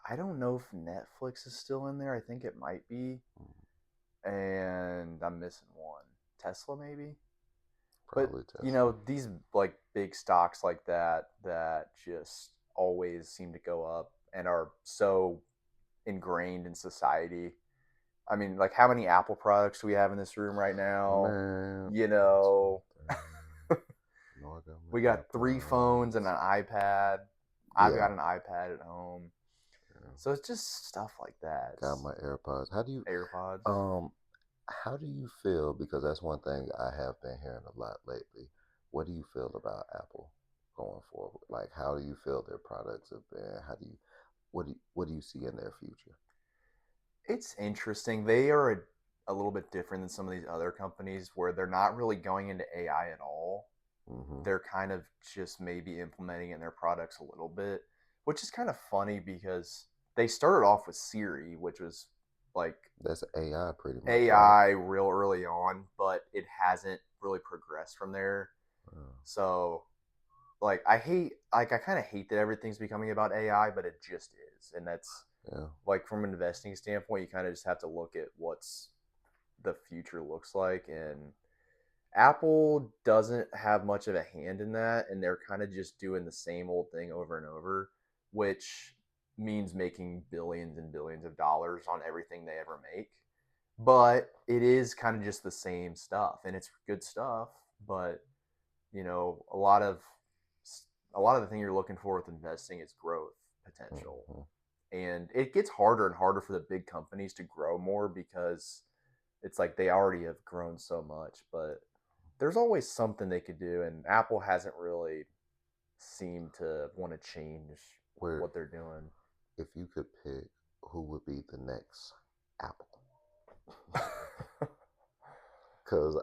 I don't know if Netflix is still in there. I think it might be. And I'm missing one. Tesla, maybe? But Probably Tesla. these like big stocks like that just always seem to go up and are so ingrained in society. I mean, like how many Apple products do we have in this room right now? Man, You know, you know I got we my got three phones and AirPods. an iPad. I've Yeah, got an iPad at home. yeah. So it's just stuff like that. Got It's my AirPods. AirPods. Um, how do you feel? Because that's one thing I have been hearing a lot lately. What do you feel about Apple going forward? Like, how do you feel their products have been? What do you see in their future? It's interesting. They are a little bit different than some of these other companies where they're not really going into AI at all. Mm-hmm. They're kind of just maybe implementing it in their products a little bit, which is kind of funny because they started off with Siri, which was like That's AI pretty much, right? AI real early on, but it hasn't really progressed from there. Oh, So like I kind of hate that everything's becoming about AI, but it just is. And that's yeah. like from an investing standpoint, you kind of just have to look at what's the future looks like, and Apple doesn't have much of a hand in that, and they're kind of just doing the same old thing over and over. which means making billions and billions of dollars on everything they ever make. But it is kind of just the same stuff, and it's good stuff. But you know, a lot of the thing you're looking for with investing is growth potential, Mm-hmm. and it gets harder and harder for the big companies to grow more because it's like they already have grown so much. But there's always something they could do, and Apple hasn't really seemed to want to change Where what they're doing. if you could pick who would be the next Apple, because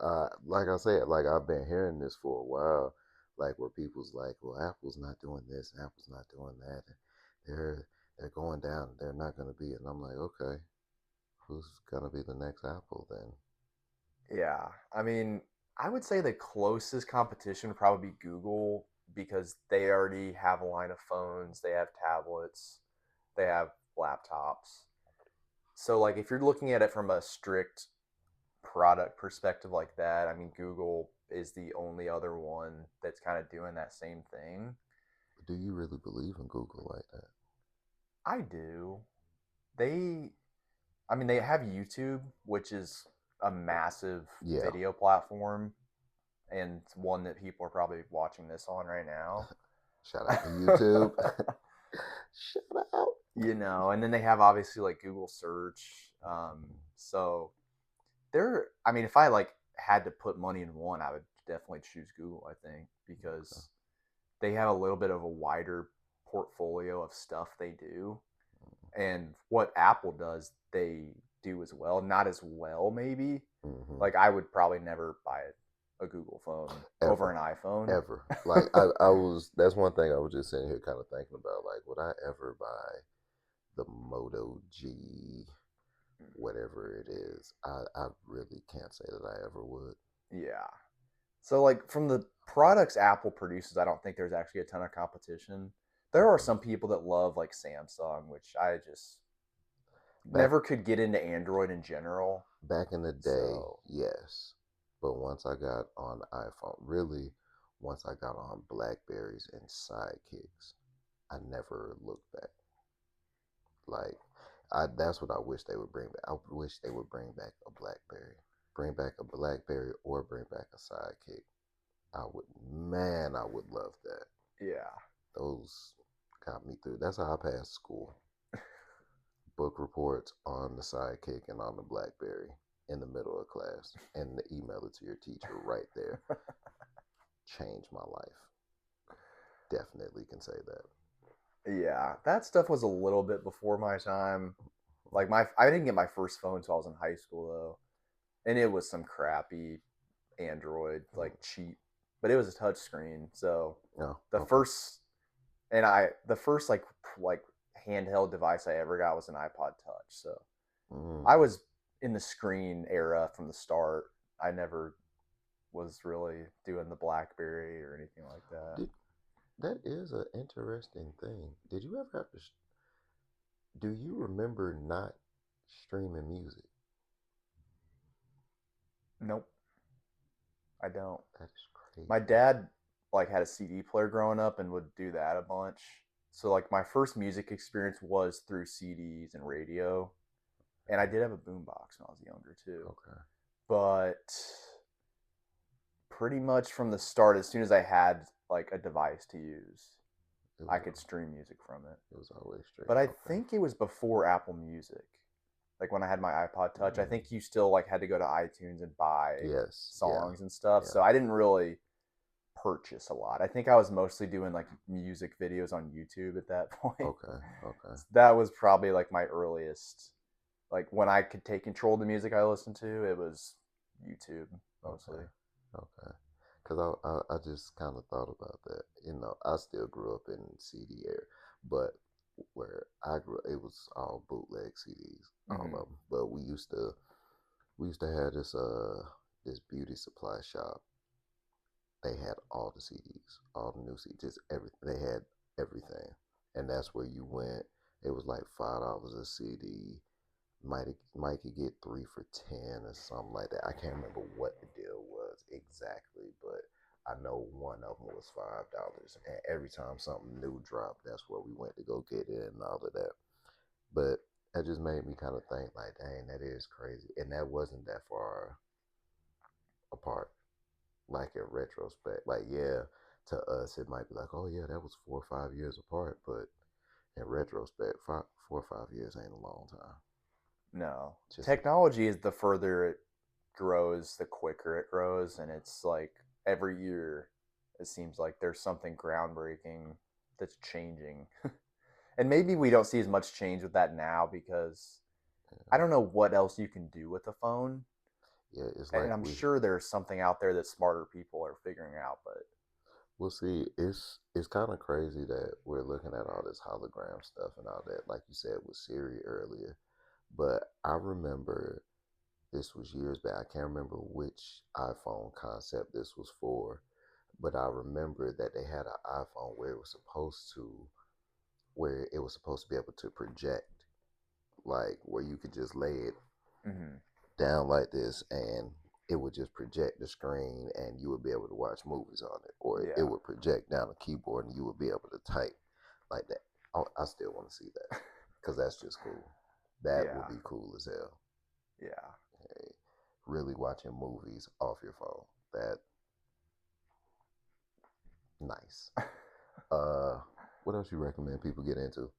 like I said, like I've been hearing this for a while, like where people's like, well, Apple's not doing this, and Apple's not doing that, and they're they're going down, they're not going to be, and I'm like, okay, who's going to be the next Apple then? Yeah, I mean, I would say the closest competition would probably be Google because they already have a line of phones, they have tablets, they have laptops. So, like, if you're looking at it from a strict product perspective like that, I mean, Google is the only other one that's kind of doing that same thing. Do you really believe in Google like that? I do. They, I mean, they have YouTube, which is a massive Yeah. video platform and one that people are probably watching this on right now. Shout out to YouTube. Shout out. You know, and then they have obviously like Google search. So they're, I mean, if I like had to put money in one, I would definitely choose Google, I think, Okay. because they have a little bit of a wider portfolio of stuff they do. And what Apple does, they do as well. Not as well, maybe. Mm-hmm. Like I would probably never buy a Google phone over Ever, an iPhone. ever. Like I was. That's one thing I was just sitting here kind of thinking about. Like, would I ever buy the Moto G, whatever it is? I really can't say that I ever would. Yeah. So like from the products Apple produces, I don't think there's actually a ton of competition. There are Okay. some people that love like Samsung, which I just Back never could get into Android in general. back in the day, So yes. But once I got on iPhone, really, once I got on Blackberries and Sidekicks, I never looked back. Like, that's what I wish they would bring back. I wish they would bring back a BlackBerry, bring back a BlackBerry, or bring back a Sidekick. I would, man, I would love that. yeah. Those got me through. That's how I passed school. Book reports on the Sidekick and on the BlackBerry in the middle of class, and email it to your teacher right there. Changed my life. Definitely can say that. Yeah. That stuff was a little bit before my time. Like my I didn't get my first phone until I was in high school though. And it was some crappy Android, Mm. like cheap. But it was a touch screen. So Oh, the okay. first the first like handheld device I ever got was an iPod Touch. So I Mm. was in the screen era from the start. I never was really doing the BlackBerry or anything like that. Did, that is an interesting thing. Did you ever have to? Do you remember not streaming music? Nope, I don't. That is My crazy. dad like had a CD player growing up and would do that a bunch. So like my first music experience was through CDs and radio, and I did have a boombox when I was younger too. Okay. But pretty much from the start, as soon as I had like a device to use, It I was could stream music from it. it was always straight. But I Okay. think it was before Apple Music. Like when I had my iPod Touch, I Mm. think you still like had to go to iTunes and buy Yes. Yeah. songs and stuff. Yeah. So I didn't really purchase a lot. I think I was mostly doing like music videos on YouTube at that point. Okay. Okay. That was probably like my earliest, like when I could take control of the music I listened to, it was YouTube Okay. mostly. Okay. Because I just kind of thought about that. You know, I still grew up in CD era, but where I grew, it was all bootleg CDs, all Mm-hmm. of them. But we used to have this beauty supply shop. They had all the CDs, all the new CDs, just everything. They had everything, and that's where you went. It was like $5 a CD. Might could get three for 10 or something like that. I can't remember what the deal was exactly, but I know one of them was $5, and every time something new dropped, that's where we went to go get it and all of that. But that just made me kind of think, like, dang, that is crazy, and that wasn't that far apart. Like in retrospect, like yeah, to us it might be like, oh yeah, that was 4 or 5 years apart, but in retrospect, 4 or 5 years ain't a long time. No. Just Technology is the further it grows, the quicker it grows. And it's like every year, it seems like there's something groundbreaking that's changing. And maybe we don't see as much change with that now because I don't know what else you can do with a phone. yeah, it's And like I'm sure there's something out there that smarter people are figuring out. But we'll see. It's kind of crazy that we're looking at all this hologram stuff and all that, like you said with Siri earlier. But I remember this was years back. I can't remember which iPhone concept this was for, but I remember that they had an iPhone where it was supposed to be able to project, like where you could just lay it mm-hmm. down like this and it would just project the screen and you would be able to watch movies on it, or it Yeah. would project down the keyboard and you would be able to type like that. I still want to see that because that's just cool. That would Yeah. be cool as hell. Yeah. Hey, really watching movies off your phone. That nice. Uh, what else you recommend people get into?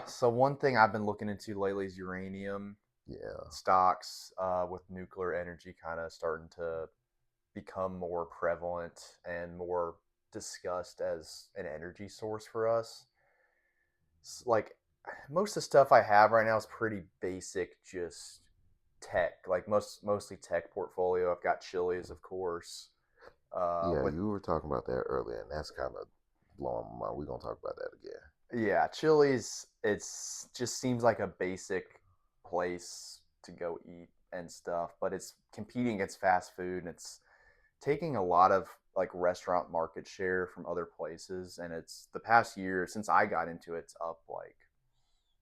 So one thing I've been looking into lately is uranium Yeah, stocks, with nuclear energy kind of starting to become more prevalent and more discussed as an energy source for us. Like most of the stuff I have right now is pretty basic, just tech. Like mostly tech portfolio. I've got Chili's, of course. yeah. With You were talking about that earlier, and that's kind of blowing my mind. We're gonna talk about that again. Yeah, Chili's. It's just seems like a basic place to go eat and stuff, but it's competing against fast food and it's taking a lot of like restaurant market share from other places. And it's the past year since I got into it, it's up like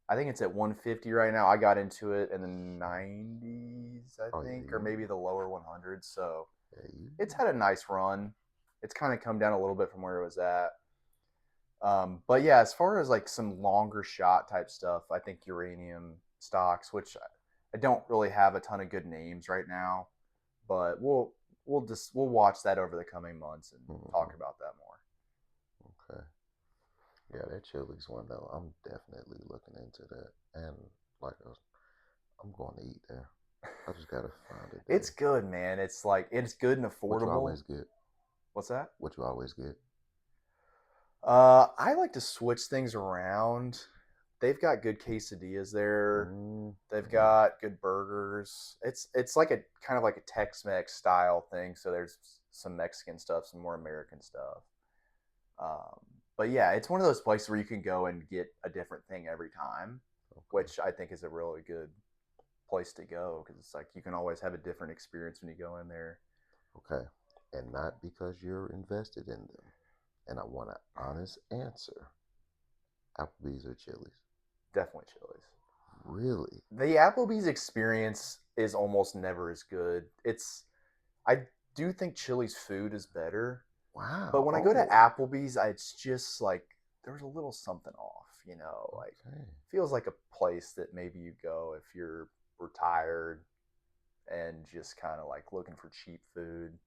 I think it's at 150 right now. I got into it in the 90s, I Oh yeah, think, or maybe the lower 100s. So yeah, you, it's had a nice run. It's kind of come down a little bit from where it was at. But yeah, as far as like some longer shot type stuff, I think uranium stocks, which I don't really have a ton of good names right now, but we'll watch that over the coming months and talk mhm, about that more. okay. Yeah, that Chili's one though. I'm definitely looking into that, and like I'm going to eat there. I just gotta find a It's day. good, man. It's like it's good and What you affordable. always get? What's that? What you always get? I like to switch things around. They've got good quesadillas there. They've Mm-hmm. got good burgers. It's like a kind of like a Tex-Mex style thing. So there's some Mexican stuff, some more American stuff. But yeah, it's one of those places where you can go and get a different thing every time, Okay. which I think is a really good place to go because it's like you can always have a different experience when you go in there. Okay. And not because you're invested in them. And I want an honest answer. Applebee's or Chili's? Definitely Chili's. Really? The Applebee's experience is almost never as good. I do think Chili's food is better, but Wow. when I go to Oh. Applebee's, it's just like there's a little something off, like Okay. feels like a place that maybe you go if you're retired and just kind of like looking for cheap food.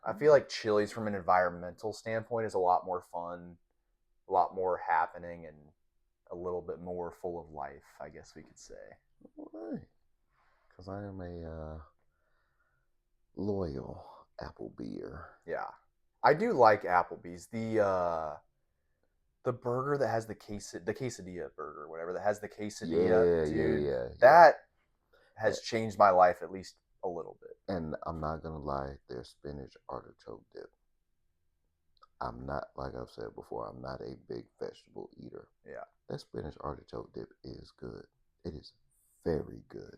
I feel Okay. like Chili's from an environmental standpoint is a lot more fun, a lot more happening and a little bit more full of life, I guess we could say. All right. Because I am a loyal Applebeer. Yeah. I do like Applebee's. The burger that has the quesadilla burger, whatever that has the quesadilla, Yeah, yeah, dude, yeah, yeah. that has changed my life at least a little bit. And I'm not gonna lie, their spinach artichoke dip. I'm not, like I've said before, I'm not a big vegetable eater. Yeah. That spinach artichoke dip is good. It is very good.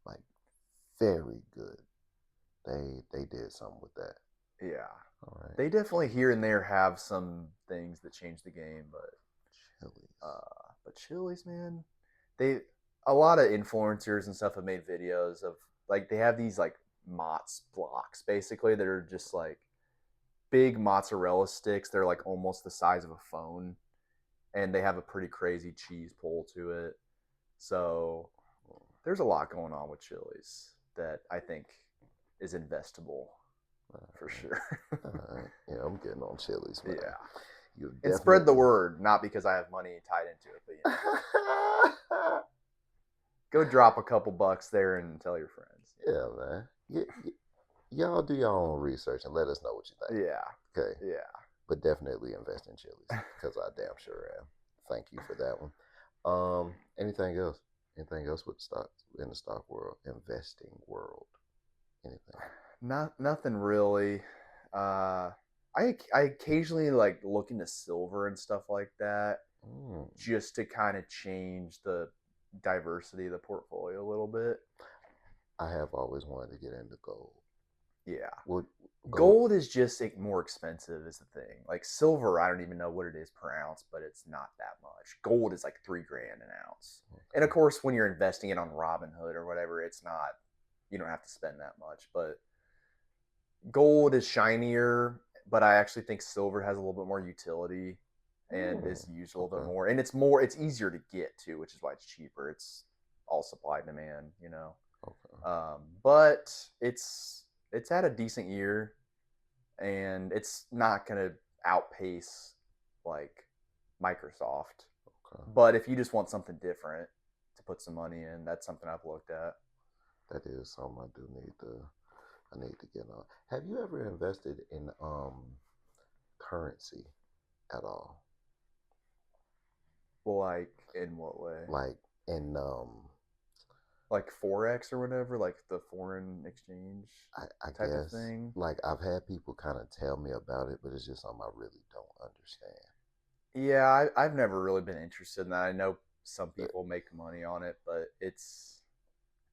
Like very good. They did something with that. Yeah. All right. They definitely here and there have some things that change the game, Chili's. but Chili's, man, they a lot of influencers and stuff have made videos of like they have these like mozz blocks basically that are just like big mozzarella sticks. They're like almost the size of a phone, and they have a pretty crazy cheese pull to it. So there's a lot going on with Chili's that I think is investable for Alright, sure. alright. Yeah, I'm getting on Chili's, man. Yeah, You've and spread the definitely. word, not because I have money tied into it, but go drop a couple bucks there and tell your friends. Yeah, man. Y'all do your own research and let us know what you think. Yeah, Okay, yeah. but definitely invest in Chili's because I damn sure am. Thank you for that one. Anything else? Anything else with stocks in the stock world, investing world? Anything? Nothing really. Uh, I occasionally like look into silver and stuff like that, Mm, just to kind of change the diversity of the portfolio a little bit. I have always wanted to get into gold. Yeah, Would gold? gold is just like more expensive is the thing. Like silver, I don't even know what it is per ounce, but it's not that much. Gold is like 3 grand an ounce, and of Okay. course, when you're investing it on Robinhood or whatever, it's not. You don't have to spend that much, but gold is shinier, but I actually think silver has a little bit more utility and Mm, is used a little bit okay. more. And it's easier to get to, which is why it's cheaper. It's all supply and demand, you know. Okay. But it's had a decent year, and it's not gonna outpace like Microsoft. Okay. But if you just want something different to put some money in, that's something I've looked at. That is something I do need to. I need to get on. Have you ever invested in currency at all? Like in what way? Like in Like forex or whatever, like the foreign exchange I type of guess thing. like I've had people kind of tell me about it, but it's just something I really don't understand. Yeah, I've never really been interested in that. I know some But people make money on it, but it's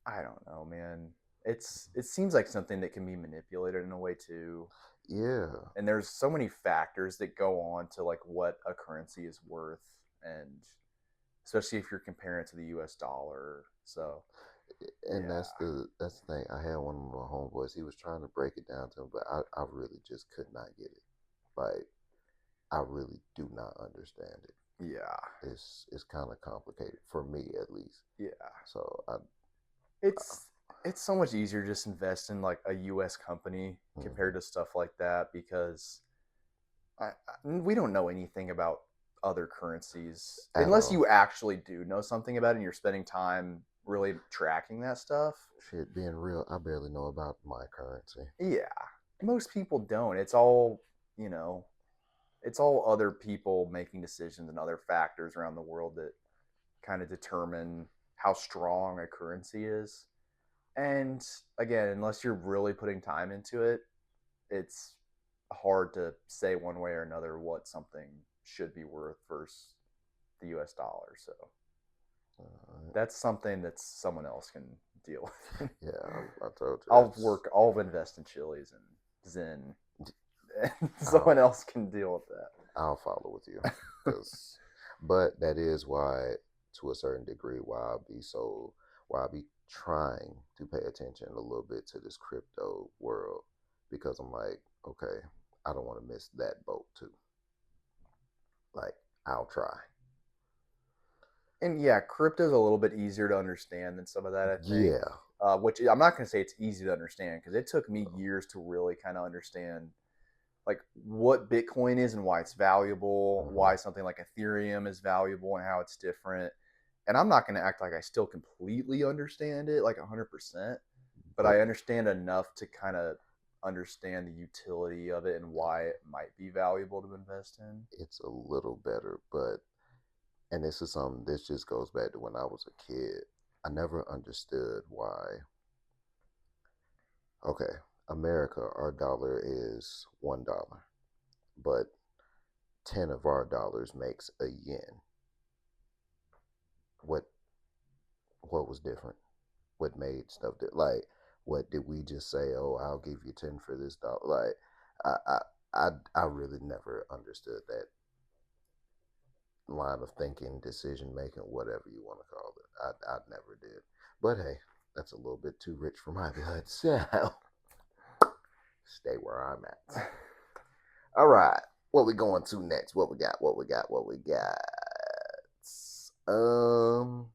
I don't know, man. It seems like something that can be manipulated in a way too. yeah, And there's so many factors that go on to like what a currency is worth, and especially if you're comparing it to the US dollar. So, and yeah. that's the thing. I had one of my homeboys. He was trying to break it down to him, but I really just could not get it. Like I really do not understand it. Yeah. It's kind of complicated for me at least. Yeah. So it's it's so much easier to just invest in like a US company compared mhm. to stuff like that because we don't know anything about other currencies At unless all. you actually do know something about it and you're spending time really tracking that stuff. Shit, being real, I barely know about my currency. Yeah, most people don't. It's all, you know, it's all other people making decisions and other factors around the world that kind of determine how strong a currency is. And again, unless you're really putting time into it, it's hard to say one way or another what something should be worth versus the US dollar. So Uh, that's something that someone else can deal with. yeah, I told you that's. I'll invest in Chili's and Zen, and someone I'll else can deal with that. I'll follow with you, cause, but that is why, to a certain degree, why I be trying to pay attention a little bit to this crypto world, because I'm like, okay, I don't want to miss that boat too. Like, I'll try. And yeah, crypto's a little bit easier to understand than some of that, I think. Yeah. Which I'm not going to say it's easy to understand because it took me years to really kind of understand like what Bitcoin is and why it's valuable, Hmm. why something like Ethereum is valuable and how it's different. And I'm not going to act like I still completely understand it like 100%, but But I understand enough to kind of understand the utility of it and why it might be valuable to invest in. it's a little better. But and this is something. This just goes back to when I was a kid. I never understood why. Okay, America, our dollar is $1, but 10 of our dollars makes a yen. What what was different? What made stuff that like what did we just say? Oh, I'll give you 10 for this dollar. Like I I I really never understood that line of thinking, decision making, whatever you want to call it. I never did. But hey, that's a little bit too rich for my blood. So stay where I'm at. All right. What we going to next? What we got? What we got? What we got? Um,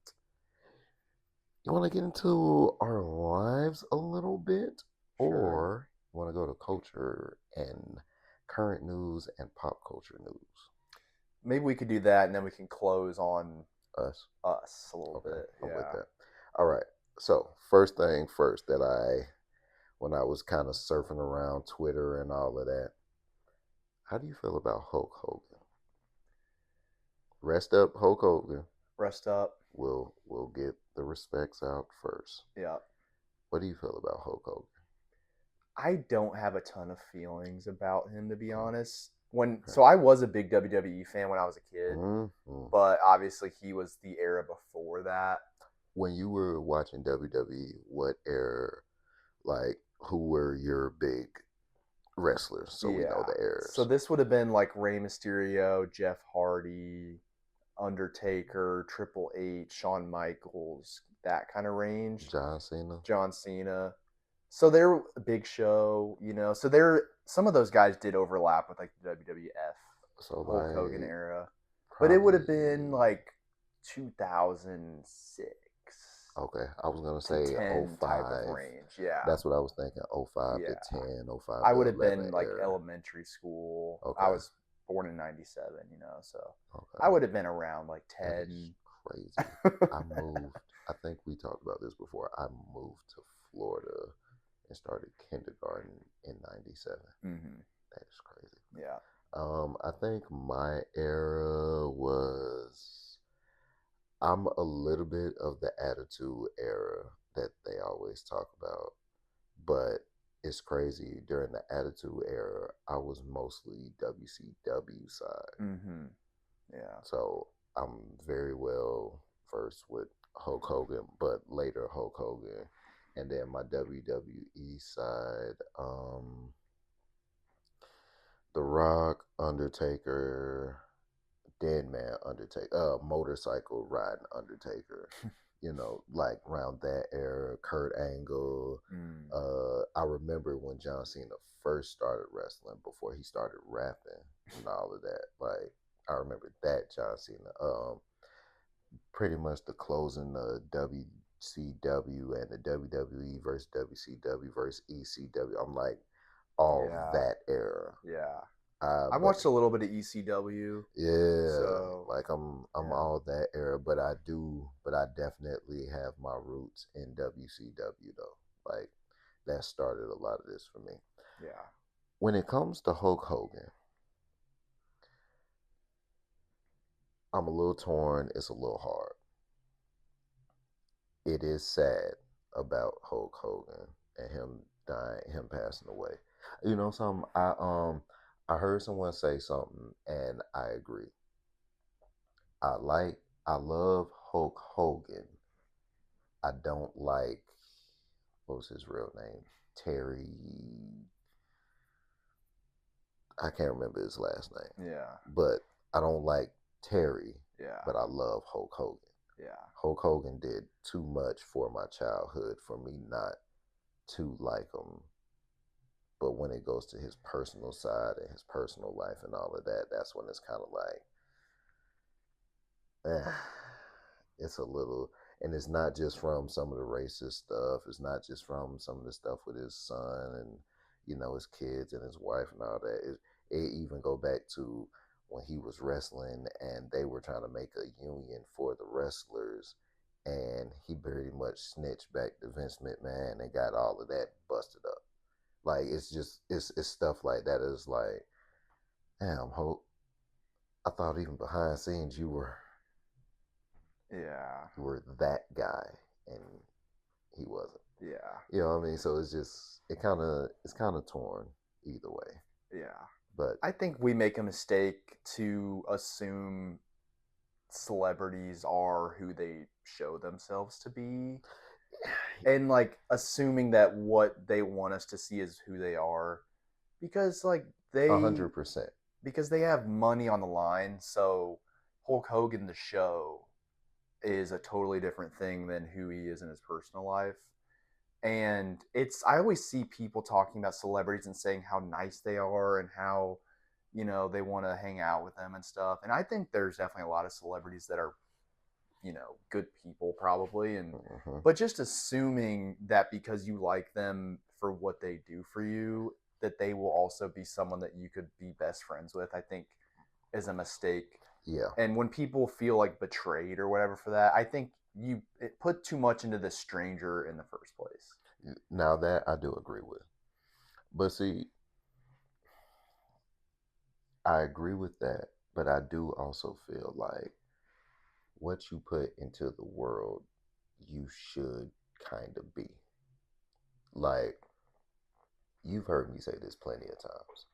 you want to get into our lives a little bit, Sure. or you want to go to culture and current news and pop culture news? Maybe we could do that, and then we can close on Us. us a little Okay, bit. I'm with Yeah. that. All right. So first thing first that when I was kind of surfing around Twitter and all of that, how do you feel about Hulk Hogan? Rest up, Hulk Hogan. Rest up. We'll get the respects out first. Yeah. What do you feel about Hulk Hogan? I don't have a ton of feelings about him, to be Mm, honest. okay. So I was a big WWE fan when I was a kid, Mm-hmm. but obviously he was the era before that. When you were watching WWE, what era, like, who were your big wrestlers so we know Yeah. the So eras? this would have been like Rey Mysterio, Jeff Hardy, Undertaker, Triple H, Shawn Michaels, that kind of range. John Cena? John Cena. So they're a big show, you know. So they're some of those guys did overlap with like the WWF So, Hulk Hogan like, era, but it would have been probably. like 2006 Okay, I was gonna to say 10 type of 05. range. Yeah, That's what I was thinking. 05 to yeah. 10, 05 I to would have 11 been like era. elementary school. I Okay, was born in '97, you know, so I okay. would have been around like That is 10. crazy. I moved, I think we talked about this before. I moved to Florida and started kindergarten in 97. Mm-hmm. That is crazy. Yeah. I think my era was, I'm a little bit of the attitude era that they always talk about, but it's crazy. During the attitude era, I was mostly WCW side. Mm-hmm. Yeah. So I'm very well versed with Hulk Hogan, but later Hulk Hogan. And then my WWE side, The Rock, Undertaker, Dead Man Undertaker, motorcycle riding Undertaker. You know, like around that era, Kurt Angle. Mm. I remember when John Cena first started wrestling before he started rapping and all of that. Like I remember that John Cena. Pretty much the closing of WCW and the WWE versus WCW versus ECW. I'm like all Yeah. that era. Yeah. I But watched a little bit of ECW. yeah, So like I'm yeah. all that era, but I definitely have my roots in WCW though. Like that started a lot of this for me. Yeah. When it comes to Hulk Hogan, I'm a little torn. It's a little hard. It is sad about Hulk Hogan and him dying, him passing away. You know something? I heard someone say something and I agree. I love Hulk Hogan. I don't like, what was his real name? Terry. I can't remember his last name, Yeah. but I don't like Terry, Yeah. but I love Hulk Hogan. Yeah. Hulk Hogan did too much for my childhood for me not to like him. But when it goes to his personal side and his personal life and all of that, that's when it's kind of like, eh, it's a little, and it's not just from some of the racist stuff. It's not just from some of the stuff with his son and his kids and his wife and all that. It even go back to when he was wrestling and they were trying to make a union for the wrestlers, and he pretty much snitched back to Vince McMahon and got all of that busted up. Like it's just it's stuff like that. Is like, damn, Hope. I thought even behind scenes Yeah. you were that guy, and he wasn't. Yeah. You know what I mean? So it's kind of torn either way. Yeah. But I think we make a mistake to assume celebrities are who they show themselves to be, and like assuming that what they want us to see is who they are, because like a they hundred percent. because they have money on the line. So Hulk Hogan the show is a totally different thing than who he is in his personal life. And I always see people talking about celebrities and saying how nice they are and how, they want to hang out with them and stuff. And I think there's definitely a lot of celebrities that are, good people probably. And, Hmm. but just assuming that because you like them for what they do for you, that they will also be someone that you could be best friends with, I think is a mistake. Yeah. And when people feel like betrayed or whatever for that, I think it put too much into the stranger in the first place. Now that I do agree with. But see, I agree with that, but I do also feel like what you put into the world, you should kind of be. Like, you've heard me say this plenty of times.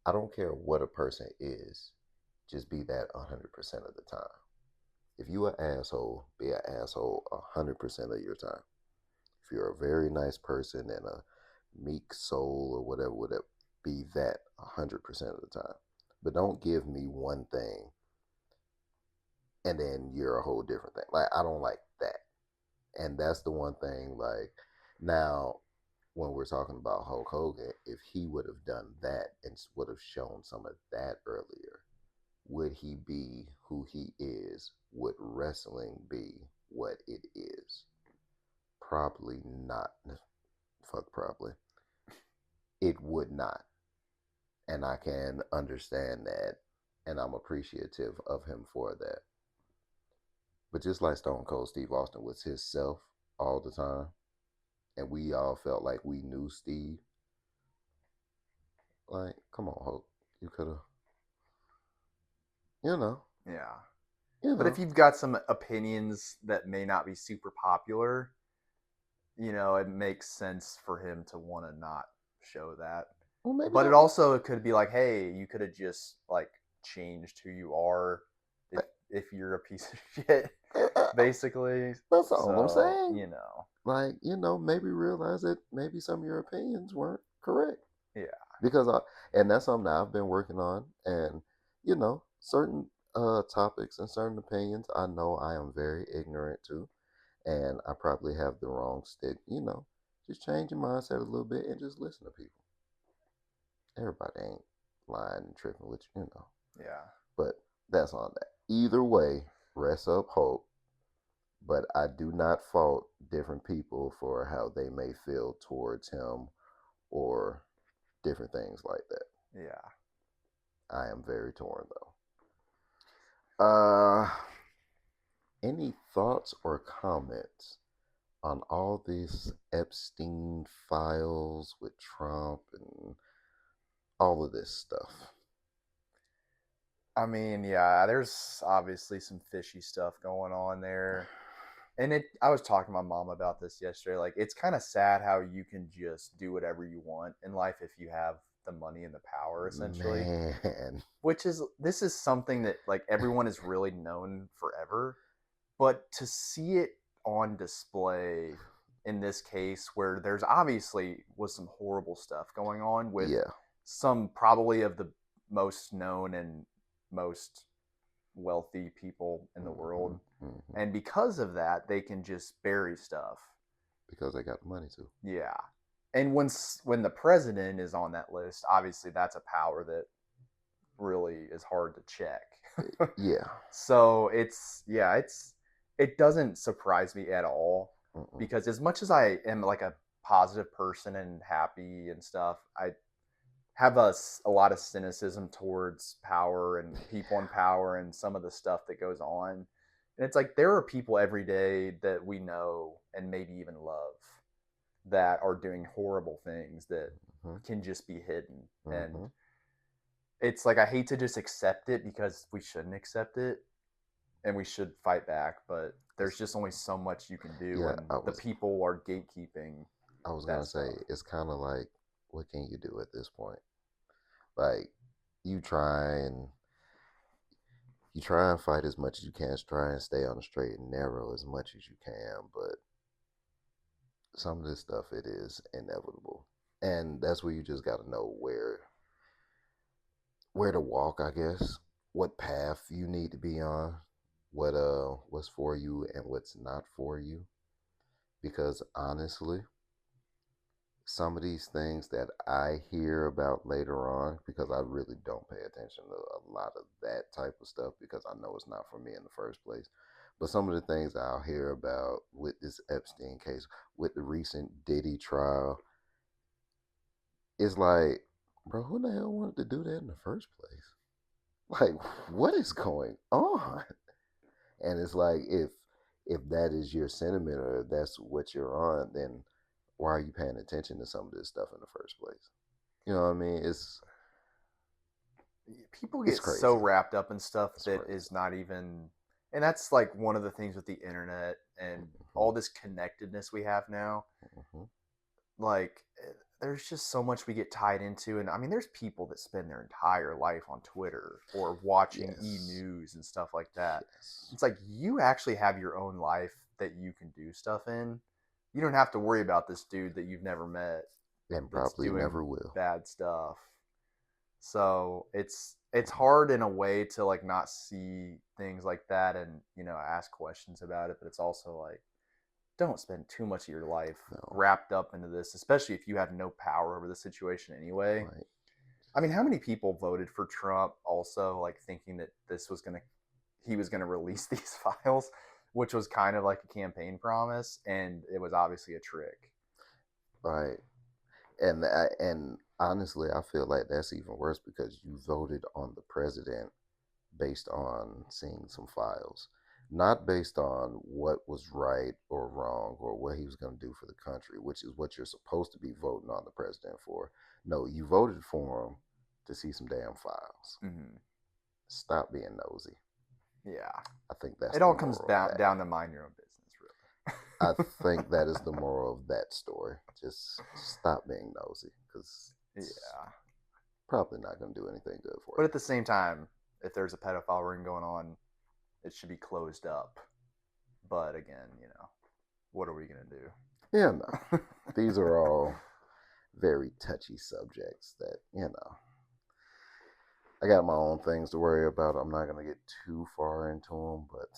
I don't care what a person is, just be that 100% of the time. If you an asshole, be an asshole 100% of your time. If you're a very nice person and a meek soul or whatever, whatever, be that 100% of the time. But don't give me one thing and then you're a whole different thing. Like, I don't like that. And that's the one thing, like, now when we're talking about Hulk Hogan, if he would have done that and would have shown some of that earlier, would he be who he is? Would wrestling be what it is? Probably not. Fuck, probably. It would not. And I can understand that. And I'm appreciative of him for that. But just like Stone Cold Steve Austin was himself all the time, and we all felt like we knew Steve, like, come on, Hulk. You could have, you know, Yeah. you But if know. you've got some opinions that may not be super popular, it makes sense for him to want to not show that. Well, maybe But it don't. also could be like, hey, you could have just like changed who you are if you're a piece of shit, basically. That's all I'm So, saying. Like, maybe realize that maybe some of your opinions weren't correct. yeah. Because and that's something that I've been working on. And, certain topics and certain opinions, I know I am very ignorant to. And I probably have the wrong stick, just change your mindset a little bit and just listen to people. Everybody ain't lying and tripping with you. Yeah. But that's on that. Either way, rest up, hope. But I do not fault different people for how they may feel towards him or different things like that. Yeah. I am very torn though. Uh, any thoughts or comments on all these Epstein files with Trump and all of this stuff? I mean, yeah, there's obviously some fishy stuff going on there. And I was talking to my mom about this yesterday. Like, it's kind of sad how you can just do whatever you want in life if you have the money and the power, essentially. Man. This is something that like everyone has really known forever, but to see it on display in this case, where there's obviously was some horrible stuff going on with Yeah. some probably of the most known and most wealthy people in the Hmm. world. Hmm. And because of that, they can just bury stuff. Because they got the money to. Yeah. And when the president is on that list, obviously that's a power that really is hard to check. Yeah. So it doesn't surprise me at all Mm-mm. because as much as I am like a positive person and happy and stuff, I have a lot of cynicism towards power and people in power and some of the stuff that goes on. And it's like there are people every day that we know and maybe even love that are doing horrible things that Hmm. can just be hidden. And Hmm. it's like I hate to just accept it because we shouldn't accept it and we should fight back, but there's It's just only so much you can do yeah. when the people are gatekeeping I was that gonna stuff. say it's kind of like what can you do at this point? Like you try and fight as much as you can, try and stay on the straight and narrow as much as you can, but some of this stuff it is inevitable, and that's where you just got to know where to walk, I guess, what path you need to be on, what's for you and what's not for you. Because honestly, some of these things that I hear about later on, because I really don't pay attention to a lot of that type of stuff because I know it's not for me in the first place. But some of the things I'll hear about with this Epstein case, with the recent Diddy trial, is like, bro, who the hell wanted to do that in the first place? Like, what is going on? And it's like, if that is your sentiment or that's what you're on, then why are you paying attention to some of this stuff in the first place? You know what I mean? People It's get so crazy. wrapped up in stuff It's that crazy. is not even, and that's like one of the things with the internet and Hmm. all this connectedness we have now. Hmm. Like, there's just so much we get tied into, and I mean, there's people that spend their entire life on Twitter or watching Yes. e-news and stuff like that. Yes. It's like you actually have your own life that you can do stuff in. You don't have to worry about this dude that you've never met And that's probably doing never will. bad stuff. So it's hard in a way to like not see things like that and ask questions about it, but it's also like don't spend too much of your life No. wrapped up into this, especially if you have no power over the situation anyway. Right. I mean, how many people voted for Trump also like thinking that he was gonna release these files, which was kind of like a campaign promise, and it was obviously a trick. Right. And honestly, I feel like that's even worse because you voted on the president based on seeing some files, not based on what was right or wrong or what he was going to do for the country, which is what you're supposed to be voting on the president for. No, you voted for him to see some damn files. Mm-hmm. Stop being nosy. Yeah, I think that's it the all comes moral of that. down to mind your own I business, think that is the moral of that story. Just stop being nosy because really. it's Yeah, probably not going to do anything good for but you. at the same time, if there's a pedophile ring going on, it should be closed up. But again, what are we gonna Yeah, no. do? These are all very touchy subjects that, I got my own things to worry about. I'm not going to get too far into them, but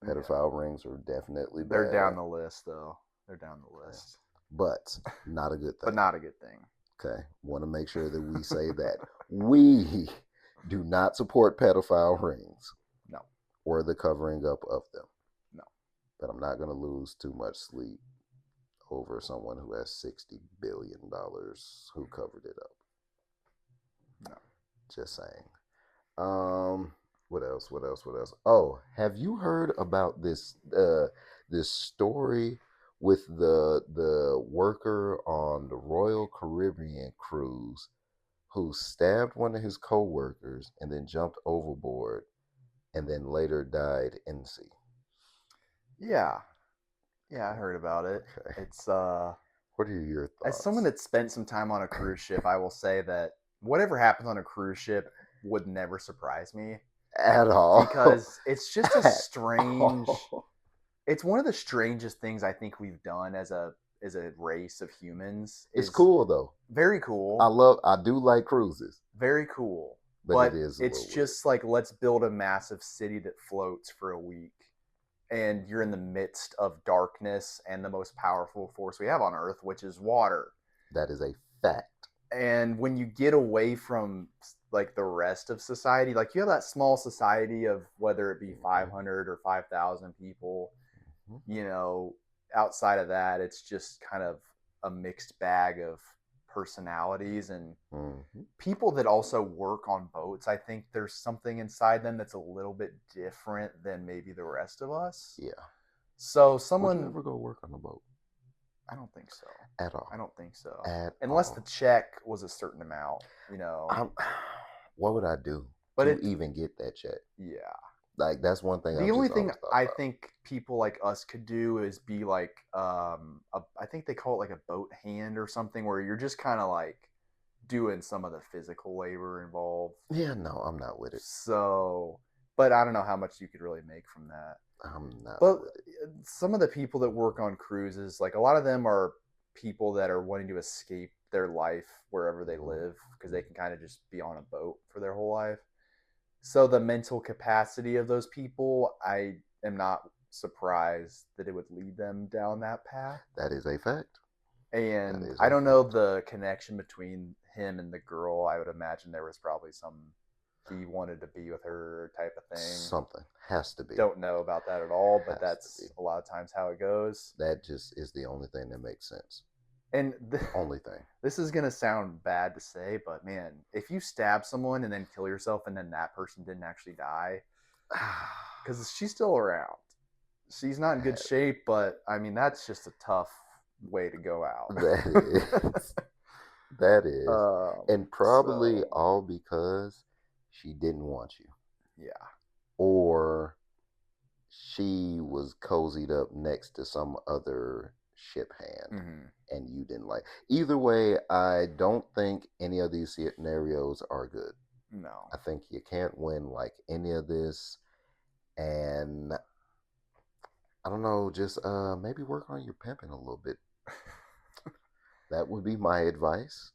Yeah, pedophile rings are definitely they're down bad. the list though. They're down the Okay. list, But not a good but thing. not a good thing. Okay. Want to make sure that we say that we do not support pedophile rings No, or the covering up of them. no, But I'm not going to lose too much sleep over someone who has $60 billion who covered it up. no. Just saying. What else? What else? What else? Oh, have you heard about this story with the worker on the Royal Caribbean cruise who stabbed one of his co-workers and then jumped overboard and then later died in the sea? Yeah, yeah, I Okay. heard about it. Okay. It's What are your as someone thoughts? that spent some time on a cruise ship, I will say that whatever happens on a cruise ship would never surprise me At all. because it's just a At strange all. it's one of the strangest things I think we've done as a race of humans It's is cool though. very cool, I do like cruises, very cool. but it But is a it's little weird. just like let's build a massive city that floats for a week and you're in the midst of darkness and the most powerful force we have on earth, which is water. That is a fact. And when you get away from like the rest of society, like you have that small society of whether it be Mhm. 500 or 5,000 people, Mhm. you know, outside of that, it's just kind of a mixed bag of personalities and Mhm. people that also work on boats. I think there's something inside them that's a little bit different than maybe the rest of us. Yeah. So Would you someone, ever go work on a boat? I don't think so. At I all. don't think so. At Unless the all. check was a certain amount. I'm, what would I do But to it, even get that check? yeah. Like that's one thing The I've only just thing always thought I about. think people like us could do is be like, I think they call it like a boat hand or something, where you're just kind of like doing some of the physical labor involved. Yeah, no, I'm not with it. So, but I don't know how much you could really make from that. I'm not But with it. some of the people that work on cruises, like a lot of them are people that are wanting to escape their life wherever they Mhm. live because they can kind of just be on a boat for their whole life. So the mental capacity of those people, I am not surprised that it would lead them down that path. That is a fact. That And is I don't know unfortunate. the connection between him and the girl. I would imagine there was probably some he wanted to be with her type of thing. Something has to be. Don't know about that at all, but Has to that's be. a lot of times how it goes. That just is the only thing that makes sense. And Only thing. this is gonna sound bad to say, but man, if you stab someone and then kill yourself, and then that person didn't actually die, because she's still around. She's not in good that, shape, but I mean that's just a tough way to go out. that is. That is. And probably So all because she didn't want you. yeah. Or she was cozied up next to some other ship hand Mm-hmm. and you didn't like. Either way, I don't think any of these scenarios are good. No. I think you can't win like any of this. And I don't know, just maybe work on your pimping a little bit. That would be my advice.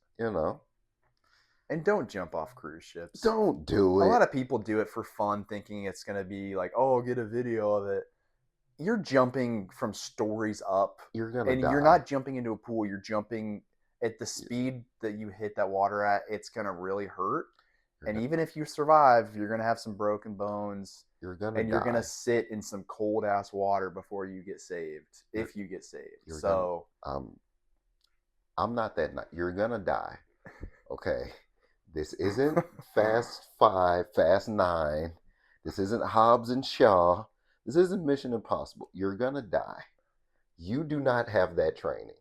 And don't jump off cruise ships. Don't do A lot it. of people do it for fun, thinking it's going to be like, oh, I'll get a video of it. You're jumping from stories up, You're gonna and you're die. not jumping into a pool. You're jumping at the speed that you hit that water at. It's going to really hurt. You're And gonna, even if you survive, you're going to have some broken bones, you're gonna and you're going to die. sit in some cold ass water before you get saved, You're if you get saved. you're gonna So, um I'm not that nice. You're gonna die. Okay. This isn't Fast Five, Fast Nine. This isn't Hobbs and Shaw. This isn't Mission Impossible. You're gonna die. You do not have that training.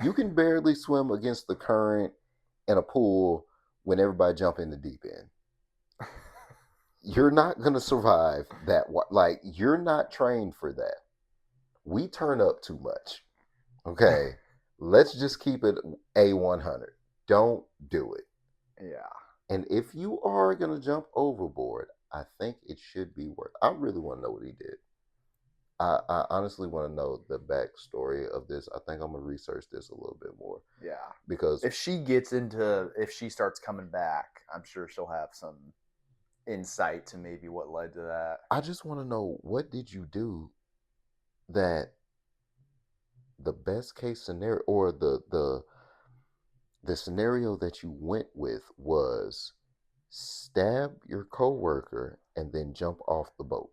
You can barely swim against the current in a pool when everybody jump in the deep end. You're not gonna survive that. Like you're not trained for that. We turn up too much. Okay. Let's just keep it A100. Don't do it. yeah. And if you are going to jump overboard, I think it should be worth. I really want to know what he did. I honestly want to know the backstory of this. I think I'm going to research this a little bit more Yeah. because If she starts coming back, I'm sure she'll have some insight to maybe what led to that. I just want to know what did you do that the best case scenario or the scenario that you went with was stab your coworker and then jump off the boat.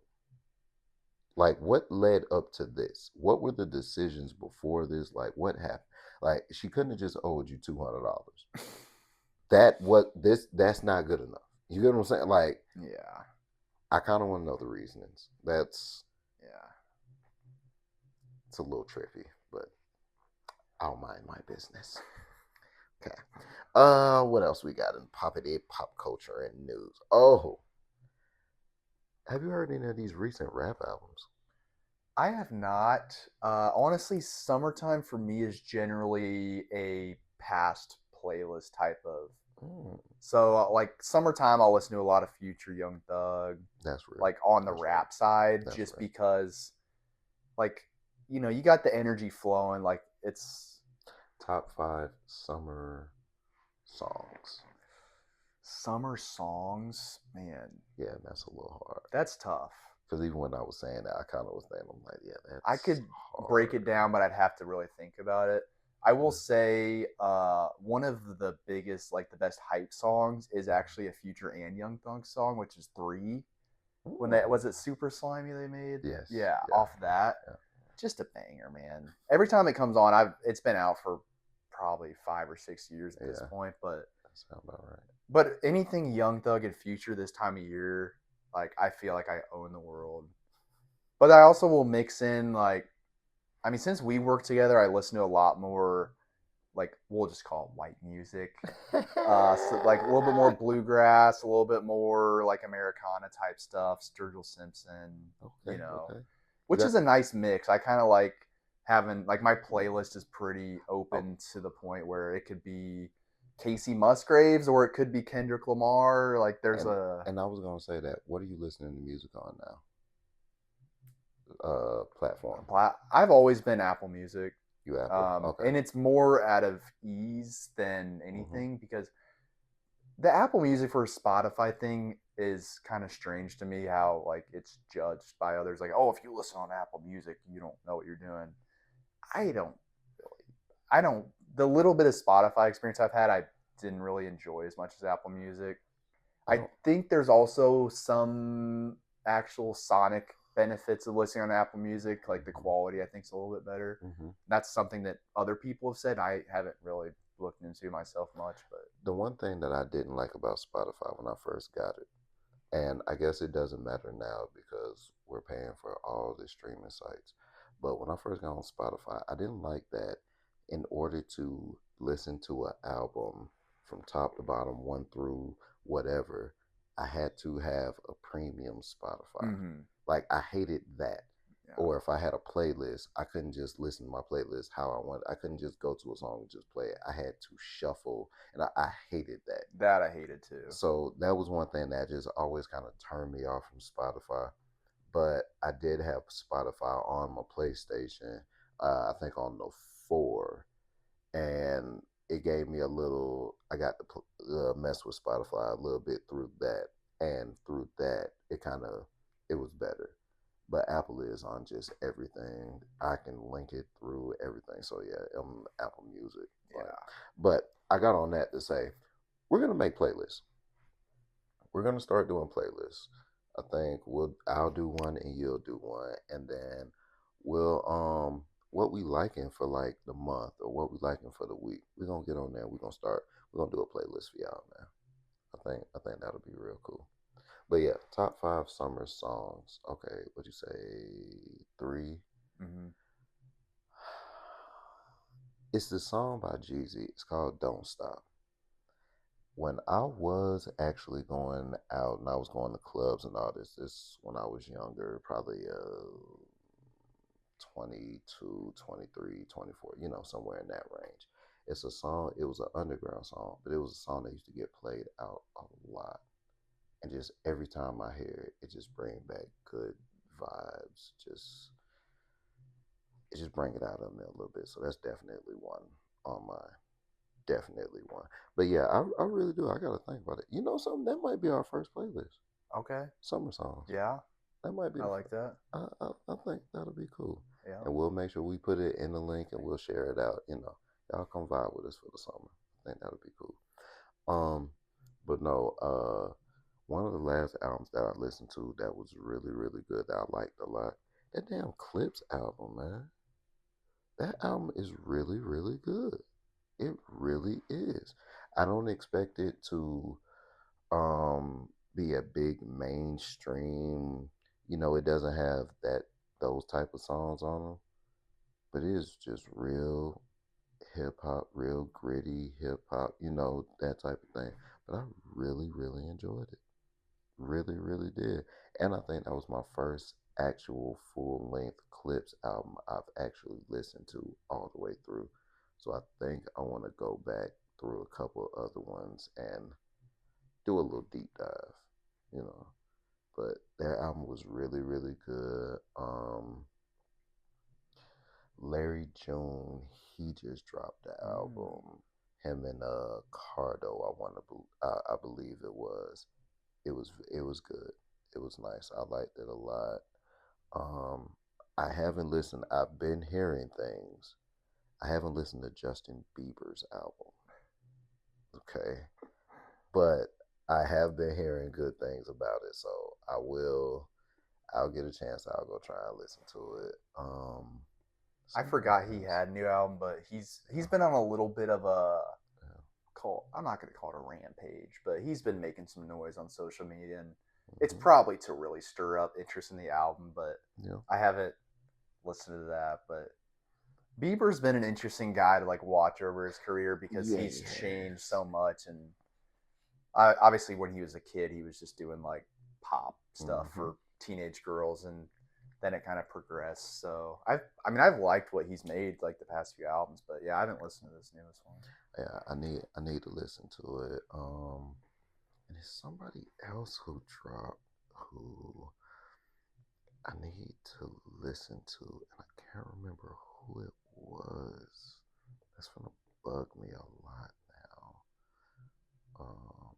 Like what led up to this? What were the decisions before this? Like what happened? Like she couldn't have just owed you $200. That's not good enough. You get what I'm saying? Like Yeah. I kind of want to know the reasonings. That's Yeah. it's a little trippy, but I'll mind my business. Okay. What else we got in pop culture and news? Oh, have you heard any of these recent rap albums? I have not. Honestly, summertime for me is generally a past playlist type of. Mm, So, like summertime, I'll listen to a lot of Future, Young Thug, that's real. like on the That's real. rap side, That's just real. because, like, you got the energy flowing. Like it's Top five summer songs. summer songs, man. Yeah, that's a little hard. That's tough. Because even when I was saying that, I kind of was thinking, I'm like, yeah, I that's could break it hard. down, but I'd have to really think about it. I will Mm. say one of the biggest, like the best hype songs is actually a Future and Young Thug song, which is Three. When that was it, Super Slimy they made. Yes. Yeah, Yeah. off that, Yeah. just a banger, man. Every time it comes on, it's been out for probably 5 or 6 years at this Yeah. point, That sounds about right. but anything Young Thug and Future this time of year, like I feel like I own the world. But I also will mix in like, I mean, since we work together, I listen to a lot more, like we'll just call it white music. So like a little bit more bluegrass, a little bit more like Americana type stuff, Sturgill Simpson, you Okay. know, Okay. You which got is a nice mix. I kind of like having like my playlist is pretty oh, open to the point where it could be Casey Musgraves or it could be Kendrick Lamar. Like there's and a and I was gonna say that. What are you listening to music on now? Platform. I've always been Apple Music. You Apple. Okay. And it's more out of ease than Mm-hmm. anything because the Apple Music for Spotify thing is kind of strange to me how like it's judged by others like, oh, if you listen on Apple Music you don't know what you're doing. I don't really, I don't the little bit of Spotify experience I've had, I didn't really enjoy as much as Apple Music. I I don't. think there's also some actual sonic benefits of listening on Apple Music, like the quality I think is a little bit better. Mhm. That's something that other people have said. I haven't really looked into myself much, but The one thing that I didn't like about Spotify when I first got it, and I guess it doesn't matter now because we're paying for all the streaming sites. But when I first got on Spotify, I didn't like that in order to listen to an album from top to bottom, one through whatever, I had to have a premium Spotify. mm-hmm. Like, I hated that. Yeah, Or if I had a playlist, I couldn't just listen to my playlist how I wanted. I couldn't just go to a song and just play it. I had to shuffle, and I hated that. that I hated too. So that was one thing that just always kind of turned me off from Spotify. But I did have Spotify on my PlayStation, I think on the 4, and it gave me a little, I got to mess with Spotify a little bit through that. And through that, it was better. But Apple is on just everything. I can link it through everything. So yeah, Apple Music. Like, Yeah. but I got on that to say we're gonna make playlists. We're gonna start doing playlists. I think I'll do one and you'll do one, and then we'll what we liking for like the month or what we liking for the week. We're gonna get on there. We're gonna do a playlist for y'all, man. I think that'll be real cool. But yeah, top 5 summer songs. Okay, what'd you say? 3. Mm-hmm. It's the song by Jeezy. It's called "Don't Stop." When I was actually going out and I was going to clubs and all this when I was younger, probably 22, 23, 24, somewhere in that range. It's a song, it was an underground song, but it was a song that used to get played out a lot. And just every time I hear it, it just brings back good vibes. It just bring it out of me a little bit. So that's definitely one on my definitely one. But yeah, I really do. I gotta think about it. You know something? That might be our first playlist. Okay. Summer songs. Yeah, That might be I the like first. that. I think that'll be cool. Yeah. And we'll make sure we put it in the link and we'll share it out. Y'all come vibe with us for the summer. I think that'll be cool. Um, but no, one of the last albums that I listened to that was really, really good that I liked a lot. That damn Clips album, man. That album is really, really good. It really is. I don't expect it to be a big mainstream. It doesn't have those type of songs on them, but it is just real hip hop, real gritty hip hop, that type of thing. But I really, really enjoyed it. Really, really did. And I think that was my first actual full length Clips album I've actually listened to all the way through. So I think I want to go back through a couple other ones and do a little deep dive, you know. But their album was really, really good. Larry June, he just dropped the Mm. album. Him and Cardo, I believe it was. It was good. It was nice. I liked it a lot. Um, I haven't listened. I've been hearing things. I haven't listened to Justin Bieber's album. Okay, but I have been hearing good things about it, so I will. I'll get a chance. I'll go try and listen to it. I Something forgot he else. had a new album, but he's Uh, been on a little bit of a yeah. call. I'm not going to call it a rampage, but he's been making some noise on social media, and it's Hmm. probably to really stir up interest in the album. But Yeah. I haven't listened to that. But Bieber's been an interesting guy to like watch over his career because he's changed Yes. so much. And obviously, when he was a kid, he was just doing like pop stuff Hmm. for teenage girls, and then it kind of progressed. So I've liked what he's made like the past few albums, but yeah, I haven't listened to this newest one. Yeah. I need to listen to it. And there's somebody else who dropped who I need to listen to, and I can't remember who it was. That's gonna bug me a lot now. Um,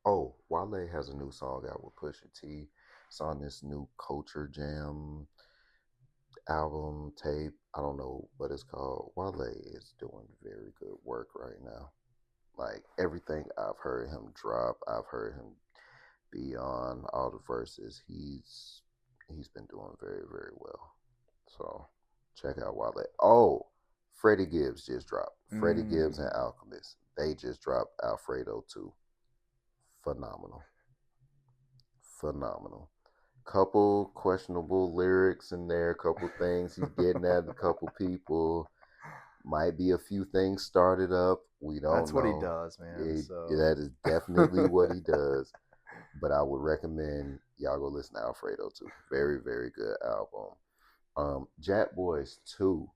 oh, Wale has a new song out with Pusha T. It's on this new Culture Jam album, tape, I don't know what it's called. Wale is doing very good work right now. Like everything I've heard him drop, I've heard him be on all the verses. He's been doing very, very well. So check out Wale. Oh, Freddie Gibbs just dropped. Freddie Gibbs and Mm, Alchemist. They just dropped Alfredo 2. Phenomenal. Phenomenal. Couple questionable lyrics in there, couple things he's getting at a couple people. Might be a few things started up. We that's don't what he know. does, man. So That is definitely what he does. But I would recommend y'all go listen to Alfredo too. Very, very good album. Jack Boys 2.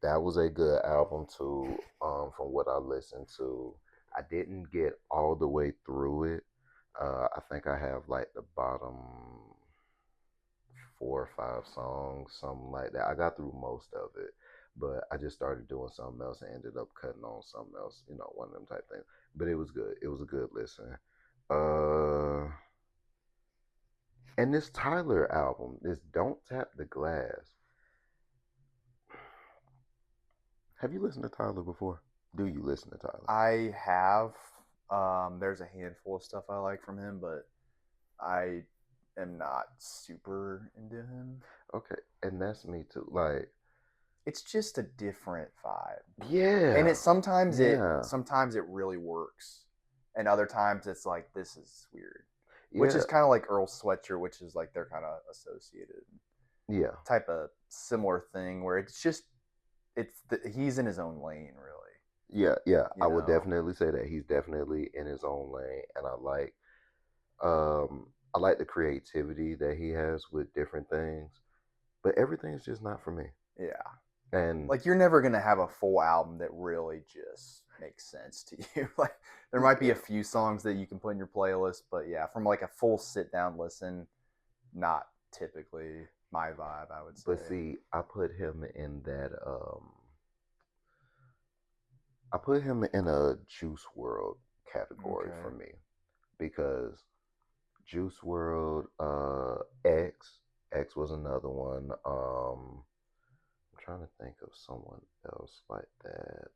That was a good album too. From what I listened to. I didn't get all the way through it. I think I have like the bottom 4 or 5 songs, something like that. I got through most of it, but I just started doing something else and ended up cutting on something else, one of them type things. But it was good. It was a good listen. Uh, and this Tyler album, this Don't Tap the Glass. Have you listened to Tyler before? Do you listen to Tyler? I have. There's a handful of stuff I like from him, but I am not super into him. Okay, and that's me too. Like, It's just a different vibe, and yeah, yeah, sometimes it really works, and other times it's like this is weird, which yeah, is kind of like Earl Sweatshirt, which is like they're kind of associated yeah. type of similar thing where he's in his own lane really, Yeah, yeah, you I would know. definitely say that he's definitely in his own lane, and I like the creativity that he has with different things, but everything's just not for me. Yeah, And like you're never gonna have a full album that really just makes sense to you. Like there might be a yeah, few songs that you can put in your playlist, but yeah, from like a full sit down listen, not typically my vibe, I would but say. see, I put him in a Juice World category for Okay. me because Juice World, X was another one. I'm trying to think of someone else like that.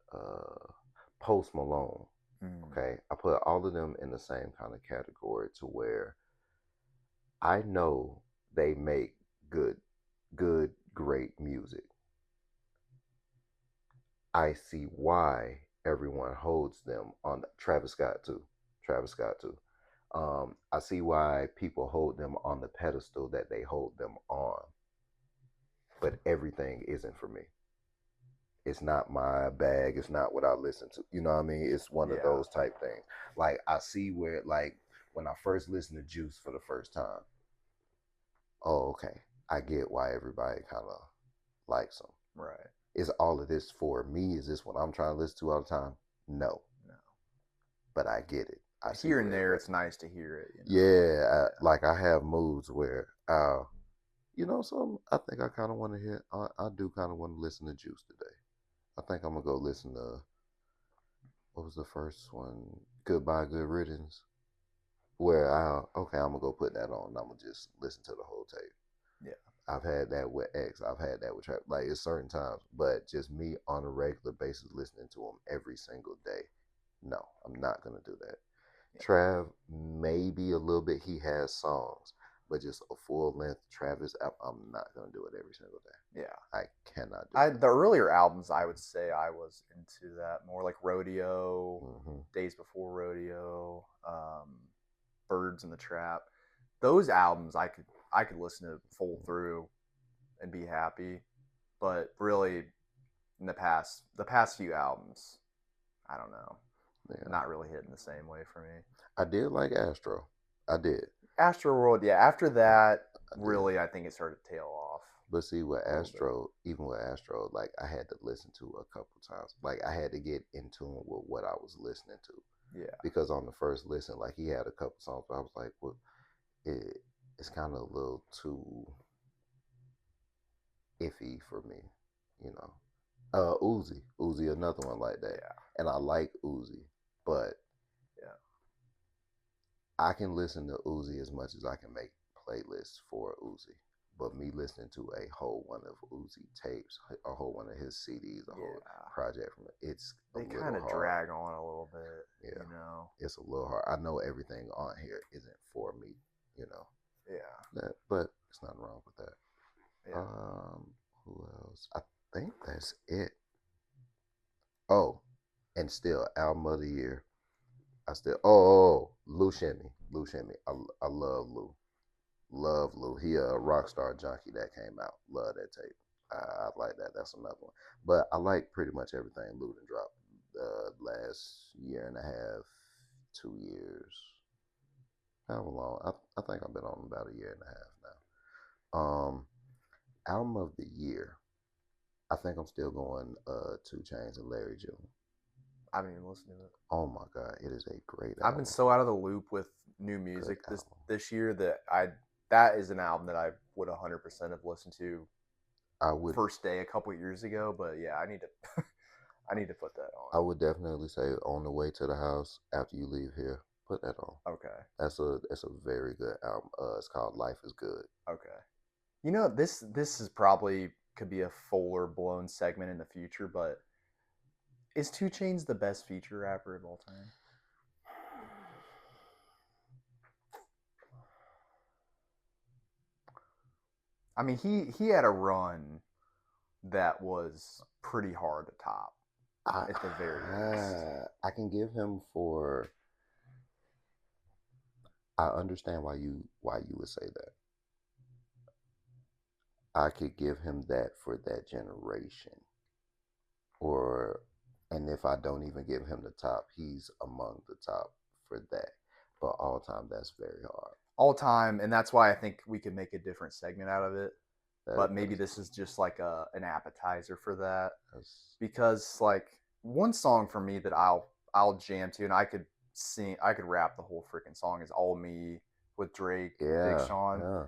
Post Malone. Mm, Okay, I put all of them in the same kind of category to where I know they make great music. I see why everyone holds them on Travis Scott too. Travis Scott too. I see why people hold them on the pedestal that they hold them on, but everything isn't for me. It's not my bag. It's not what I listen to. You know what I mean? It's one of yeah. those type things. Like I see where, like when I first listened to Juice for the first time. Oh, okay. I get why everybody kind of likes him. Right. Is all of this for me? Is this what I'm trying to listen to all the time? No, No. but I get it. I see Here where and there, everybody. it's nice to hear it. Yeah, Yeah. like I have moods where, something. I think I kind of want to hear. I do kind of want to listen to Juice today. I think I'm gonna go listen to what was the first one? Goodbye, Good Riddance. Where okay, I'm gonna go put that on. And I'm gonna just listen to the whole tape. Yeah. I've had that with X. I've had that with Trap. Like it's certain times, but just me on a regular basis listening to them every single day. No, I'm not gonna do that. Yeah. Trav, maybe a little bit. He has songs, but just a full length Travis album, I'm not gonna do it every single day. Yeah. I cannot do I it. the earlier albums, I would say I was into that more, like Rodeo, Hmm. Days Before Rodeo, Birds in the Trap. Those albums I could listen to full through and be happy. But really, in the past few albums, I don't know, Yeah, not really hitting the same way for me. I did like Astro. I did. Astro World, yeah. After that, I did. really, I think it started to tail off But see, with a little bit. Astro, even with Astro, like I had to listen to a couple times. Like I had to get in tune with what I was listening to Yeah, because on the first listen, like he had a couple songs, but I was like, well, it's kind of a little too iffy for me, you know. Uzi, another one like that, yeah, and I like Uzi, but yeah. I can listen to Uzi as much as I can make playlists for Uzi. but me listening to a whole one of Uzi tapes, a whole one of his CDs, a whole Yeah, project from it, it's a they kind little of hard. drag on a little bit, Yeah, you know. it's a little hard. I know everything on here isn't for me, you know. Yeah, But it's nothing wrong with that. yeah. Um, who else? I think that's it. Oh, and still album of the year. I still Lou Shimmy. Lou Shimmy. I love Lou. Love Lou. He a rock star junkie that came out. Love that tape. I like that. That's another one. But I like pretty much everything Lou done dropped the last year and a half, 2 years. How long? I think I've been on about a year and a half now. Album of the year. I think I'm still going 2 Chainz and Larry June. I haven't even listened to it. Oh my god, it is a great I've been album. so out of the loop with new Good music this album. this year that that is an album that I would 100% have listened to I would first day a couple years ago. But yeah, I need to I need to put that on. I would definitely say on the way to the house after you leave here, put that on. Okay, That's a very good album. It's called Life is Good. okay. You know, this is probably could be a fuller blown segment in the future, but is Two Chainz the best feature rapper of all time? I mean, he had a run that was pretty hard to top I at the very least. I can give him for. I understand why you would say that. I could give him that for that generation, or and if I don't even give him the top, he's among the top for that. But all time, that's very hard. All time, and that's why I think we could make a different segment out of it. That But maybe this is just like an appetizer for that, that's because like one song for me that I'll jam to, and I could rap the whole freaking song is "All Me" with Drake, Big yeah, Sean, yeah.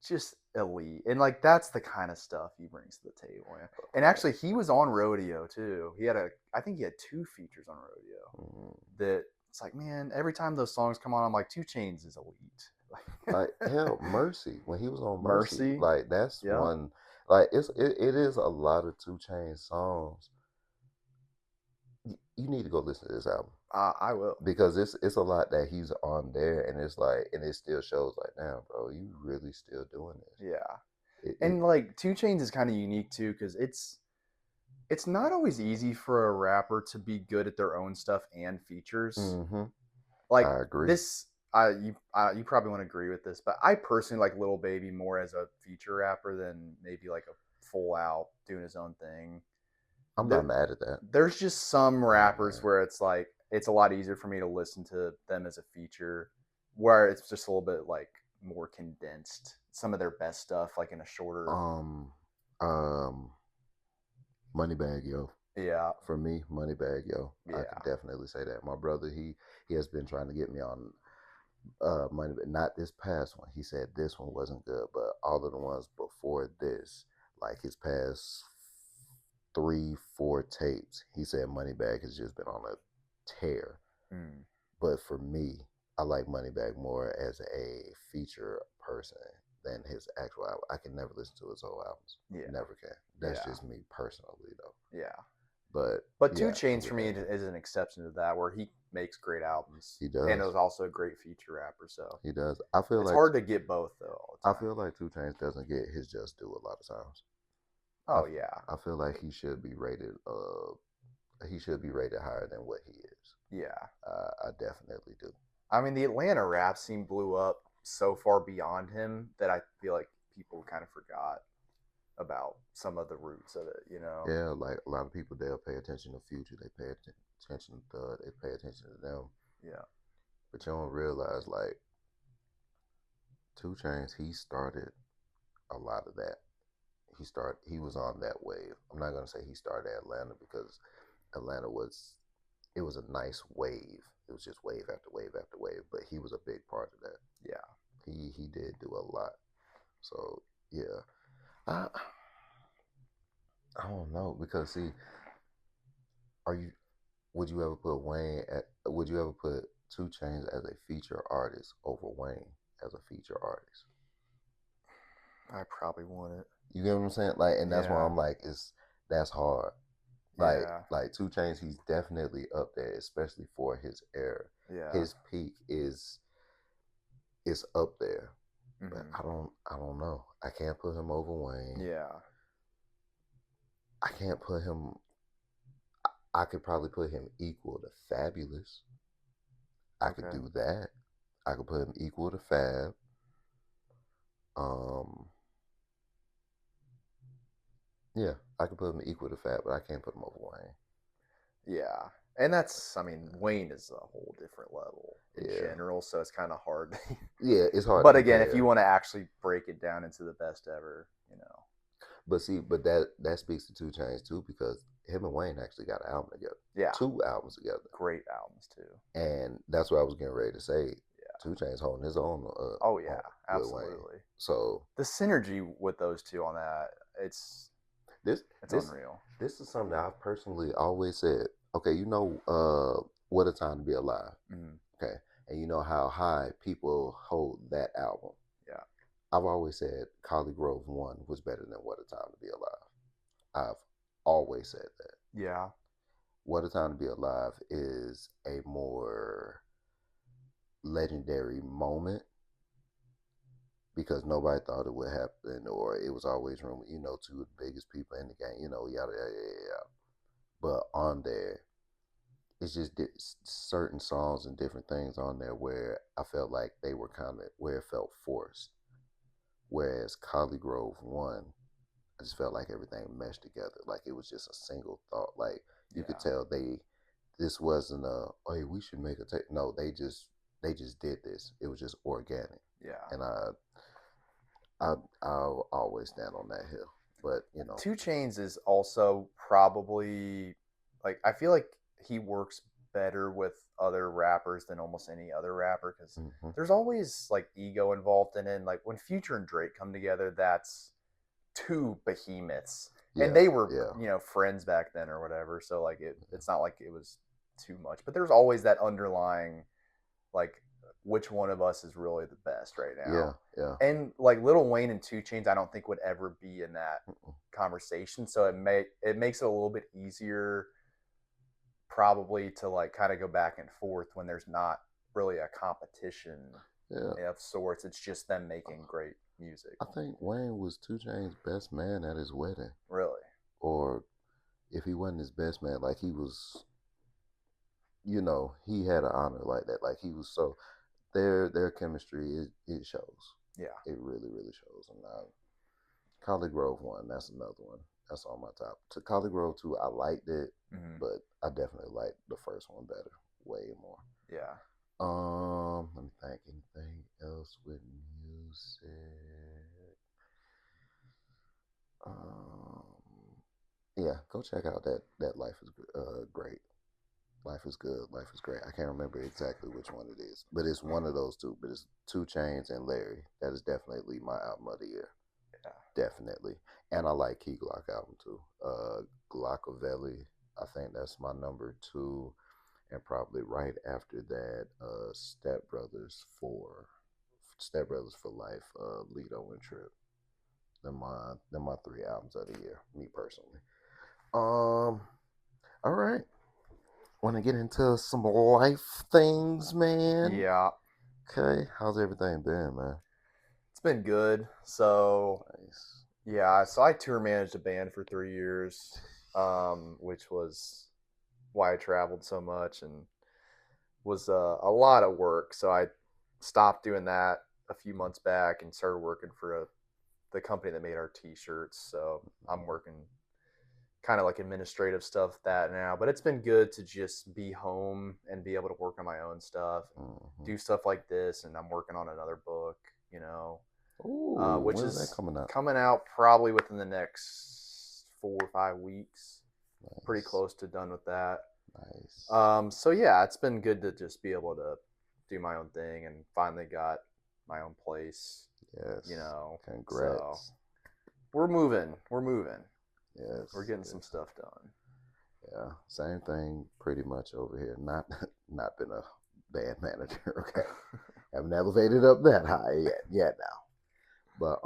just elite, and like that's the kind of stuff he brings to the table. Yeah. And actually, he was on Rodeo too. I think he had 2 features on Rodeo. Mm. That it's like, man, every time those songs come on, I'm like, Two Chains is elite. Like hell, Mercy when he was on Mercy, Mercy, like that's yeah, one. Like it is a lot of 2 Chainz songs. You need to go listen to this album I will. because it's a lot that he's on there, and it's like, and it still shows like, damn, bro, you really still doing this. Yeah, It and like Two Chains is kind of unique too because it's not always easy for a rapper to be good at their own stuff and features. mm-hmm. Like I agree. this, you probably won't agree with this, but I personally like Lil Baby more as a feature rapper than maybe like a full out doing his own thing. I'm not There, mad at that. there's just some I'm not rappers mad. where it's like it's a lot easier for me to listen to them as a feature, where it's just a little bit like more condensed. Some of their best stuff, like in a shorter. Um, um, Moneybag Yo. Yeah, For me, Moneybag Yo. I could yeah, definitely say that. My brother, he has been trying to get me on money, but not this past one. He said this one wasn't good, but all of the ones before this, like his past 3, 4 tapes, he said Moneybag has just been on a tear. mm, But for me, I like Moneybag more as a feature person than his actual album. I can never listen to his whole albums. yeah, Never can. That's yeah, just me personally, though. yeah. But But Two yeah, I'm Chains for with me that. is an exception to that, where he makes great albums He and is does. also a great feature rapper. So He does. I feel it's like hard to get both though all the I time. feel like 2 Chainz doesn't get his just due a lot of times. I, Oh yeah, I feel like he should be rated. He should be rated higher than what he is. yeah. I definitely do. I mean, the Atlanta rap scene blew up so far beyond him that I feel like people kind of forgot about some of the roots of it. You know? Yeah, like a lot of people, they'll pay attention to Future. They pay attention to Thug. They pay attention to them. Yeah, But you don't realize, like, 2 Chainz, he started a lot of that. He was on that wave. I'm not gonna say he started Atlanta because Atlanta was it was a nice wave. It was just wave after wave after wave, but he was a big part of that. yeah. He did do a lot. So yeah, I I don't know because see, are you would you ever put Wayne at would you ever put 2 Chainz as a feature artist over Wayne as a feature artist? I probably wouldn't. You get what I'm saying? Like, and that's why Yeah. I'm like, that's hard. Yeah. Like 2 Chainz, he's definitely up there, especially for his era. Yeah. His peak is up there. But Hmm. I don't know. I can't put him over Wayne. Yeah. I can't put him. I could probably put him equal to Fabulous. I could Okay. do that. I could put him equal to Fab. Um, yeah, I could put him equal to Fab, but I can't put him over Wayne. Yeah. And that's, I mean, Wayne is a whole different level in Yeah, general, so it's kind of hard. yeah, it's hard to But again, if you compare. want to actually break it down into the best ever, But see, but that speaks to 2 Chainz too, because him and Wayne actually got an album together, yeah, 2 albums together, great albums too. and that's what I was getting ready to say. Yeah. 2 Chainz holding his own Oh yeah, with Wayne. absolutely. So The synergy with those two on that, it's this it's this unreal. this is something that I've personally always said. Okay, what a time to be alive. Mm-hmm. Okay, and you know how high people hold that album. Yeah. I've always said Collie Grove One was better than What a Time to Be Alive. I've always said that. Yeah. What a Time to Be Alive is a more legendary moment because nobody thought it would happen, or it was always rumored, two of the biggest people in the game, yada, yada, yada, yada. But on there, it's just certain songs and different things on there where I felt like they were kind of where it felt forced. Whereas Collie Grove One, I just felt like everything meshed together. Like it was just a single thought. Like you could Yeah. tell this wasn't oh hey, we should make a tape. No, they just did this. It was just organic. Yeah. And I'll always stand on that hill. But 2 Chainz is also probably like I feel like he works better with other rappers than almost any other rapper because mhm. there's always like ego involved in it. And, like when Future and Drake come together, that's two behemoths, and Yeah, they were yeah, friends back then or whatever. So like it's not like it was too much, but there's always that underlying like which one of us is really the best right yeah, now. yeah. And like Little Wayne and 2 Chainz, I don't think would ever be in that Mm-mm. conversation. So it makes it a little bit easier probably to like kind of go back and forth when there's not really a competition Yeah. of sorts. It's just them making great music. I think Wayne was 2 Chainz's best man at his wedding. Really. Or if he wasn't his best man, like he was, he had an honor like that. Like he was so their chemistry it shows. Yeah. It really really shows. And Collie Grove One, that's another one. That's on my top. To Collie Grove Two, I liked it, Mm-hmm. but I definitely liked the first one better, way more. Yeah. Let me think. Anything else with music? Um, yeah, go check out that Life is Great. Life is Good. Life is Great. I can't remember exactly which one it is, but it's one of those two. But it's 2 Chainz and Larry. That is definitely my album of the year. Yeah. Definitely. And I like Key Glock album too. Glockavelli. I think that's my number two. And probably right after that, Step Brothers for Life, Lido and Trip. They're my 3 albums of the year, me personally. All right. Want to get into some life things, man? Yeah. Okay. How's everything been, man? It's been good. So Nice. yeah, so I tour managed a band for 3 years, which was why I traveled so much and was a lot of work. So I stopped doing that a few months back and started working for the company that made our T-shirts. So I'm working kind of like administrative stuff that now, but it's been good to just be home and be able to work on my own stuff, Mm-hmm. do stuff like this, and I'm working on another book, Ooh, which when's that is coming out? coming out probably within the next 4 or 5 weeks. Pretty Nice. close to done with that. Nice. So yeah, it's been good to just be able to do my own thing and finally got my own place. Yes. So Congrats. we're moving. We're moving. Yes. We're getting Yes. some stuff done. Yeah. Same thing pretty much over here. Not been a band manager, okay. Haven't elevated up that high yet now. But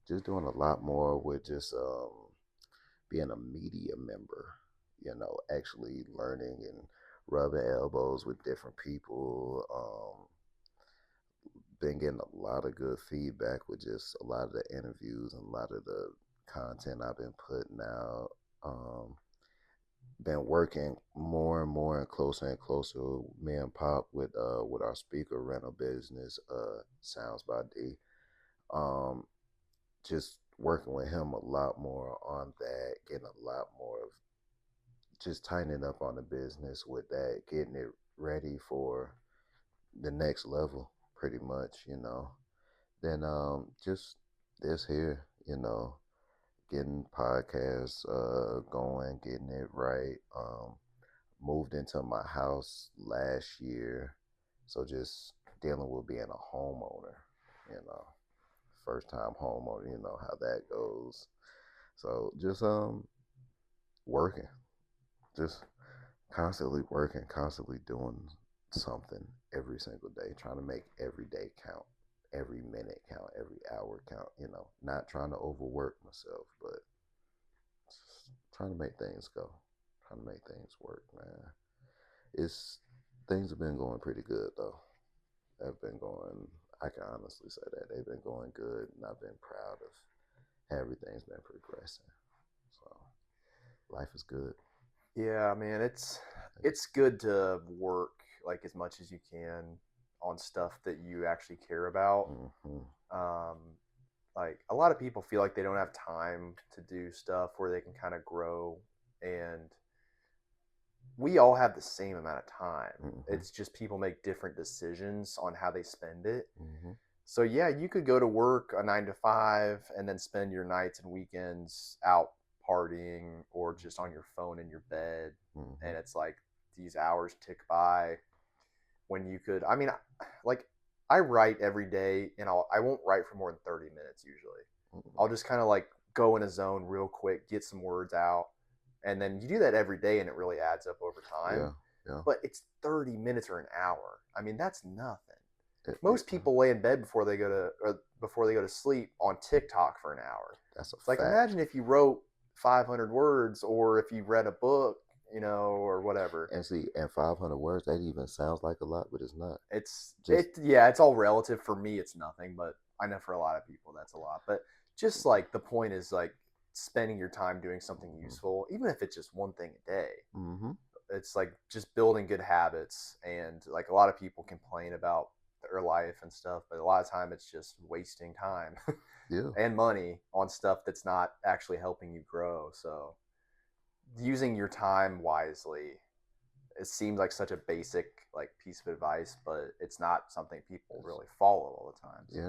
just doing a lot more with just being a media member, actually learning and rubbing elbows with different people. Been getting a lot of good feedback with just a lot of the interviews and a lot of the content I've been putting out. Been working more and more and closer me and Pop with our speaker rental business, Sounds by D. Um, just working with him a lot more on that, getting a lot more of just tightening up on the business with that, getting it ready for the next level, pretty much. Then just this here, getting podcasts going, getting it right. Moved into my house last year, so just dealing with being a homeowner, you know, first time homeowner, you know how that goes. So just working, just constantly working, constantly doing something every single day, trying to make every day count, every minute count, every hour count, not trying to overwork myself, but just trying to make things go, trying to make things work, man. It's Things have been going pretty good though. Have been going. I can honestly say that they've been going good, and I've been proud of how everything's been progressing. So life is good. Yeah, man, it's good to work like as much as you can on stuff that you actually care about. Mm-hmm. Um, like a lot of people feel like they don't have time to do stuff where they can kind of grow, and we all have the same amount of time. Mm-hmm. It's just people make different decisions on how they spend it. Mm-hmm. So yeah, you could go to work a 9 to 5 and then spend your nights and weekends out partying or just on your phone in your bed. Mm-hmm. And it's like these hours tick by when you could. I mean, like I write every day, and I won't write for more than 30 minutes usually. Mm-hmm. I'll just kind of like go in a zone real quick, get some words out, and then you do that every day, and it really adds up over time. Yeah. Yeah. But it's 30 minutes or an hour. I mean, that's nothing. It, Most people lay in bed before they go to sleep on TikTok for an hour. that's a It's like fact. imagine if you wrote 500 words, or if you read a book, or whatever. And see, and 500 words, that even sounds like a lot, but it's not. Just It's all relative. For me, it's nothing, but I know for a lot of people that's a lot. But just like the point is like spending your time doing something mm-hmm. useful, even if it's just one thing a day. Mm-hmm. It's like just building good habits, and like a lot of people complain about their life and stuff, but a lot of time it's just wasting time Yeah. and money on stuff that's not actually helping you grow. So using your time wisely, it seems like such a basic like piece of advice, but it's not something people It's, really follow all the time. So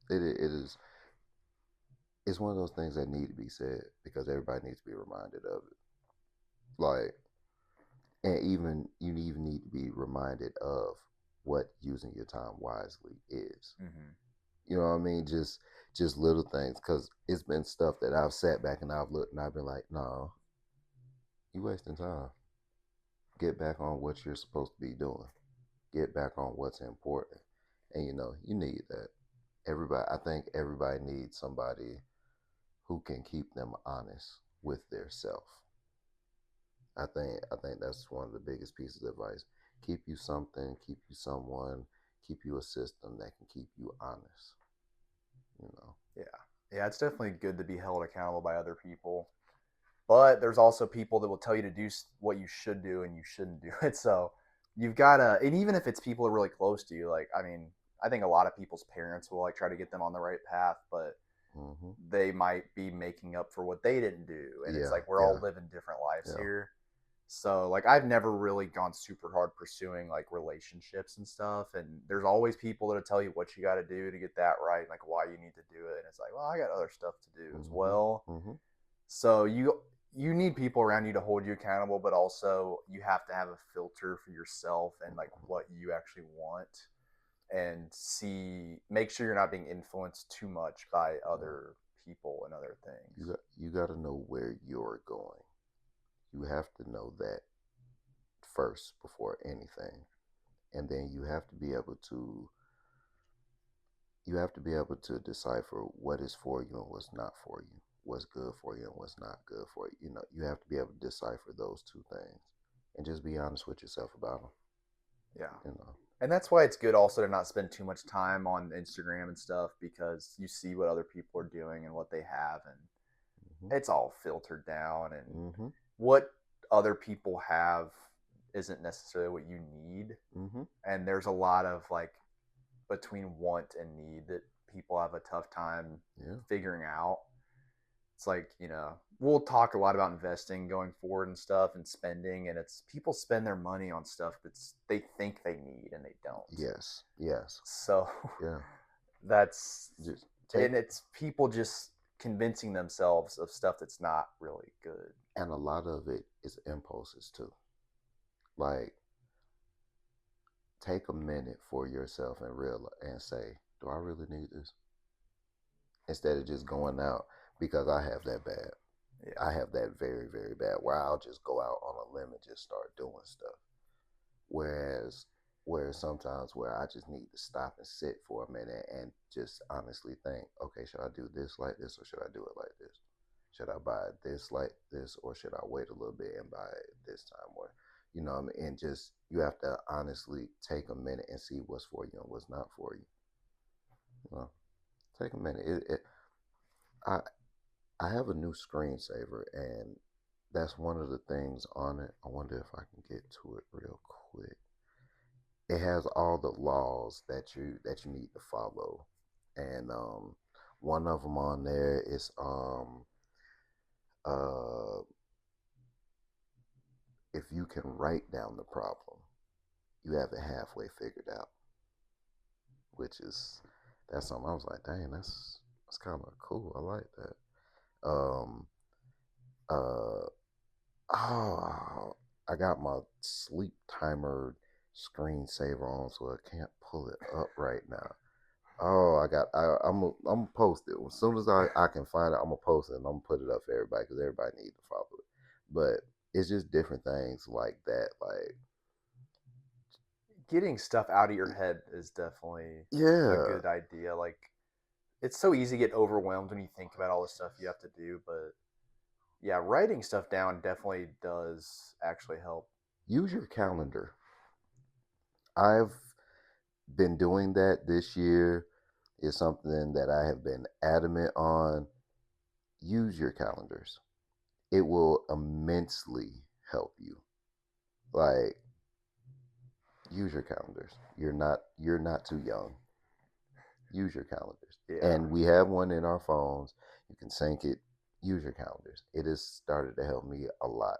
yeah. It is. It's one of those things that need to be said because everybody needs to be reminded of it. Like, and even need to be reminded of what using your time wisely is. mm-hmm. You know what I mean? Just little things, because it's been stuff that I've sat back and I've looked and I've been like, no, you wasting time. Get back on what you're supposed to be doing. Get back on what's important. And you need that. I think everybody needs somebody who can keep them honest with their self. I think that's one of the biggest pieces of advice. Keep you something, keep you someone, keep you a system that can keep you honest. You know. Yeah, yeah, it's definitely good to be held accountable by other people, but there's also people that will tell you to do what you should do and you shouldn't do it. So you've got to, and even if it's people that are really close to you, like I mean, I think a lot of people's parents will like try to get them on the right path, but Mm-hmm. they might be making up for what they didn't do, and it's Yeah, like we're all yeah, living different lives yeah. here. So like I've never really gone super hard pursuing like relationships and stuff, and there's always people that'll tell you what you got to do to get that right, like why you need to do it, and it's like, well, I got other stuff to do as Mm-hmm. well. Mm-hmm. So you need people around you to hold you accountable, but also you have to have a filter for yourself and like what you actually want, and make sure you're not being influenced too much by Yeah. other people and other things. You got to know where you're going. You have to know that first before anything, and then you have to be able to you have to be able to decipher what is for you and what's not for you, what's good for you and what's not good for you. You know, you have to be able to decipher those two things and just be honest with yourself about them. Yeah. You know. And that's why it's good also to not spend too much time on Instagram and stuff because you see what other people are doing and what they have, and Hmm. it's all filtered down, and Hmm. what other people have isn't necessarily what you need. Hmm. And there's a lot of like between want and need that people have a tough time Yeah. figuring out. It's like, we'll talk a lot about investing going forward and stuff and spending, and it's people spend their money on stuff that's they think they need and they don't. Yes. Yes. So Yeah. that's Just take and it's people just convincing themselves of stuff that's not really good. and a lot of it is impulses too. Like take a minute for yourself and real and say, do I really need this? Instead of just going out because I have that bad. Yeah. I have that very, very bad where I'll just go out on a limb and just start doing stuff. Whereas sometimes where I just need to stop and sit for a minute and just honestly think, okay, should I do this like this or should I do it like this? Should I buy this like this or should I wait a little bit and buy it this time? Or you know what I mean? And just you have to honestly take a minute and see what's for you and what's not for you. You know, take a minute. I I have a new screensaver, and that's one of the things on it. I wonder if I can get to it real quick. It has all the laws that you need to follow, and one of them on there is uh if you can write down the problem, you have it halfway figured out, which is that's something I was like, dang, that's kind of cool. I like that. Uh, Oh, I got my sleep timer screensaver on, so I can't pull it up right now. Oh, I'm gonna post it as soon as I can find it. I'm gonna post it and I'm gonna put it up for everybody because everybody needs to follow it. But it's just different things like that. Like, Getting stuff out of your head is definitely a yeah, good idea. Like, it's so easy to get overwhelmed when you think about all the stuff you have to do, but yeah, writing stuff down definitely does actually help. use your calendar. I've been doing that this year. Is something that I have been adamant on. Use your calendars. It will immensely help you. Like use your calendars. You're not too young. Use your calendars. Yeah. And we have one in our phones. You can sync it. Use your calendars. It has started to help me a lot.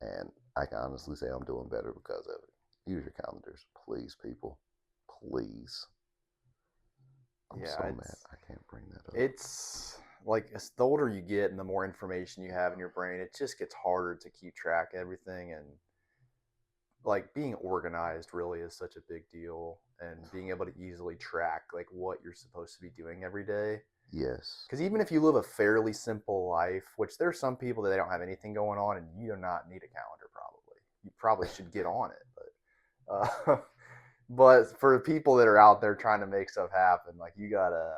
And I can honestly say I'm doing better because of it. Use your calendars, please, people. Please. I'm Yeah, so mad it's I can't bring that up. it's like as the older you get and the more information you have in your brain, it just gets harder to keep track of everything, and like being organized really is such a big deal, and being able to easily track like what you're supposed to be doing every day. Yes. Because even if you live a fairly simple life, which there's some people that they don't have anything going on, and you do not need a calendar, probably you probably should get on it, but for people that are out there trying to make stuff happen, like you gotta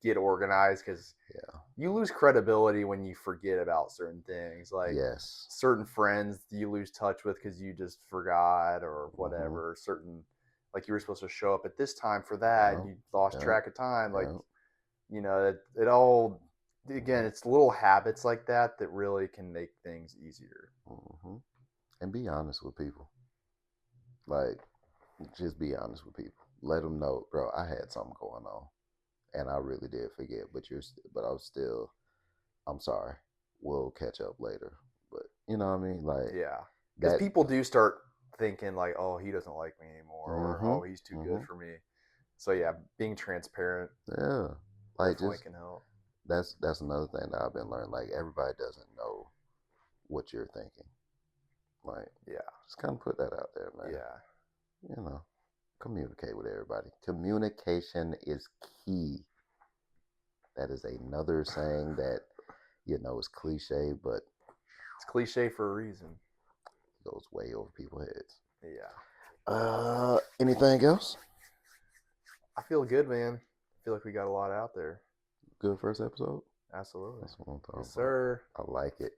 get organized because Yeah. you lose credibility when you forget about certain things. Like Yes. certain friends you lose touch with because you just forgot or Mm-hmm. whatever. Certain like you were supposed to show up at this time for that and Yeah. you lost Yeah. track of time. Like Yeah. it all again, it's little habits like that that really can make things easier. Mm-hmm. And be honest with people. Like, just be honest with people. Let them know, bro. I had something going on, and I really did forget. But I was still. I'm sorry. We'll catch up later. But you know what I mean? Like Yeah, because that. people do start thinking like, oh, he doesn't like me anymore, or Mm-hmm. oh, he's too good Mm-hmm. for me. So yeah, being transparent Yeah. Like definitely just can help. that's another thing that I've been learning. Like everybody doesn't know what you're thinking. Like Yeah, just kind of put that out there, man. yeah, You know, communicate with everybody. Communication is key. That is another saying that is cliche, but it's cliche for a reason. goes way over people's heads. Yeah, Anything else? I feel good, man. feel like we got a lot out there. Good first episode. Absolutely. That's what I'm talking Yes, about. sir. I like it.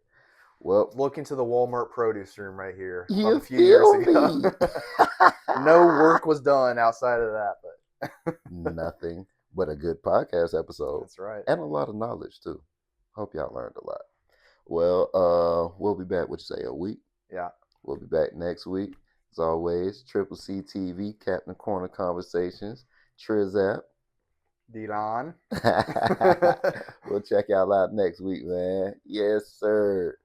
Well, Look into the Walmart produce room right here of you a few years feel ago. me? No work was done outside of that, but Nothing but a good podcast episode that's right. and a lot of knowledge too. Hope y'all learned a lot. Well, we'll be back. What you say? A week? Yeah. We'll be back next week. As always, Triple C TV, Captain Corner Conversations, Trizap. Delon. We'll check y'all out next week, man. Yes, sir.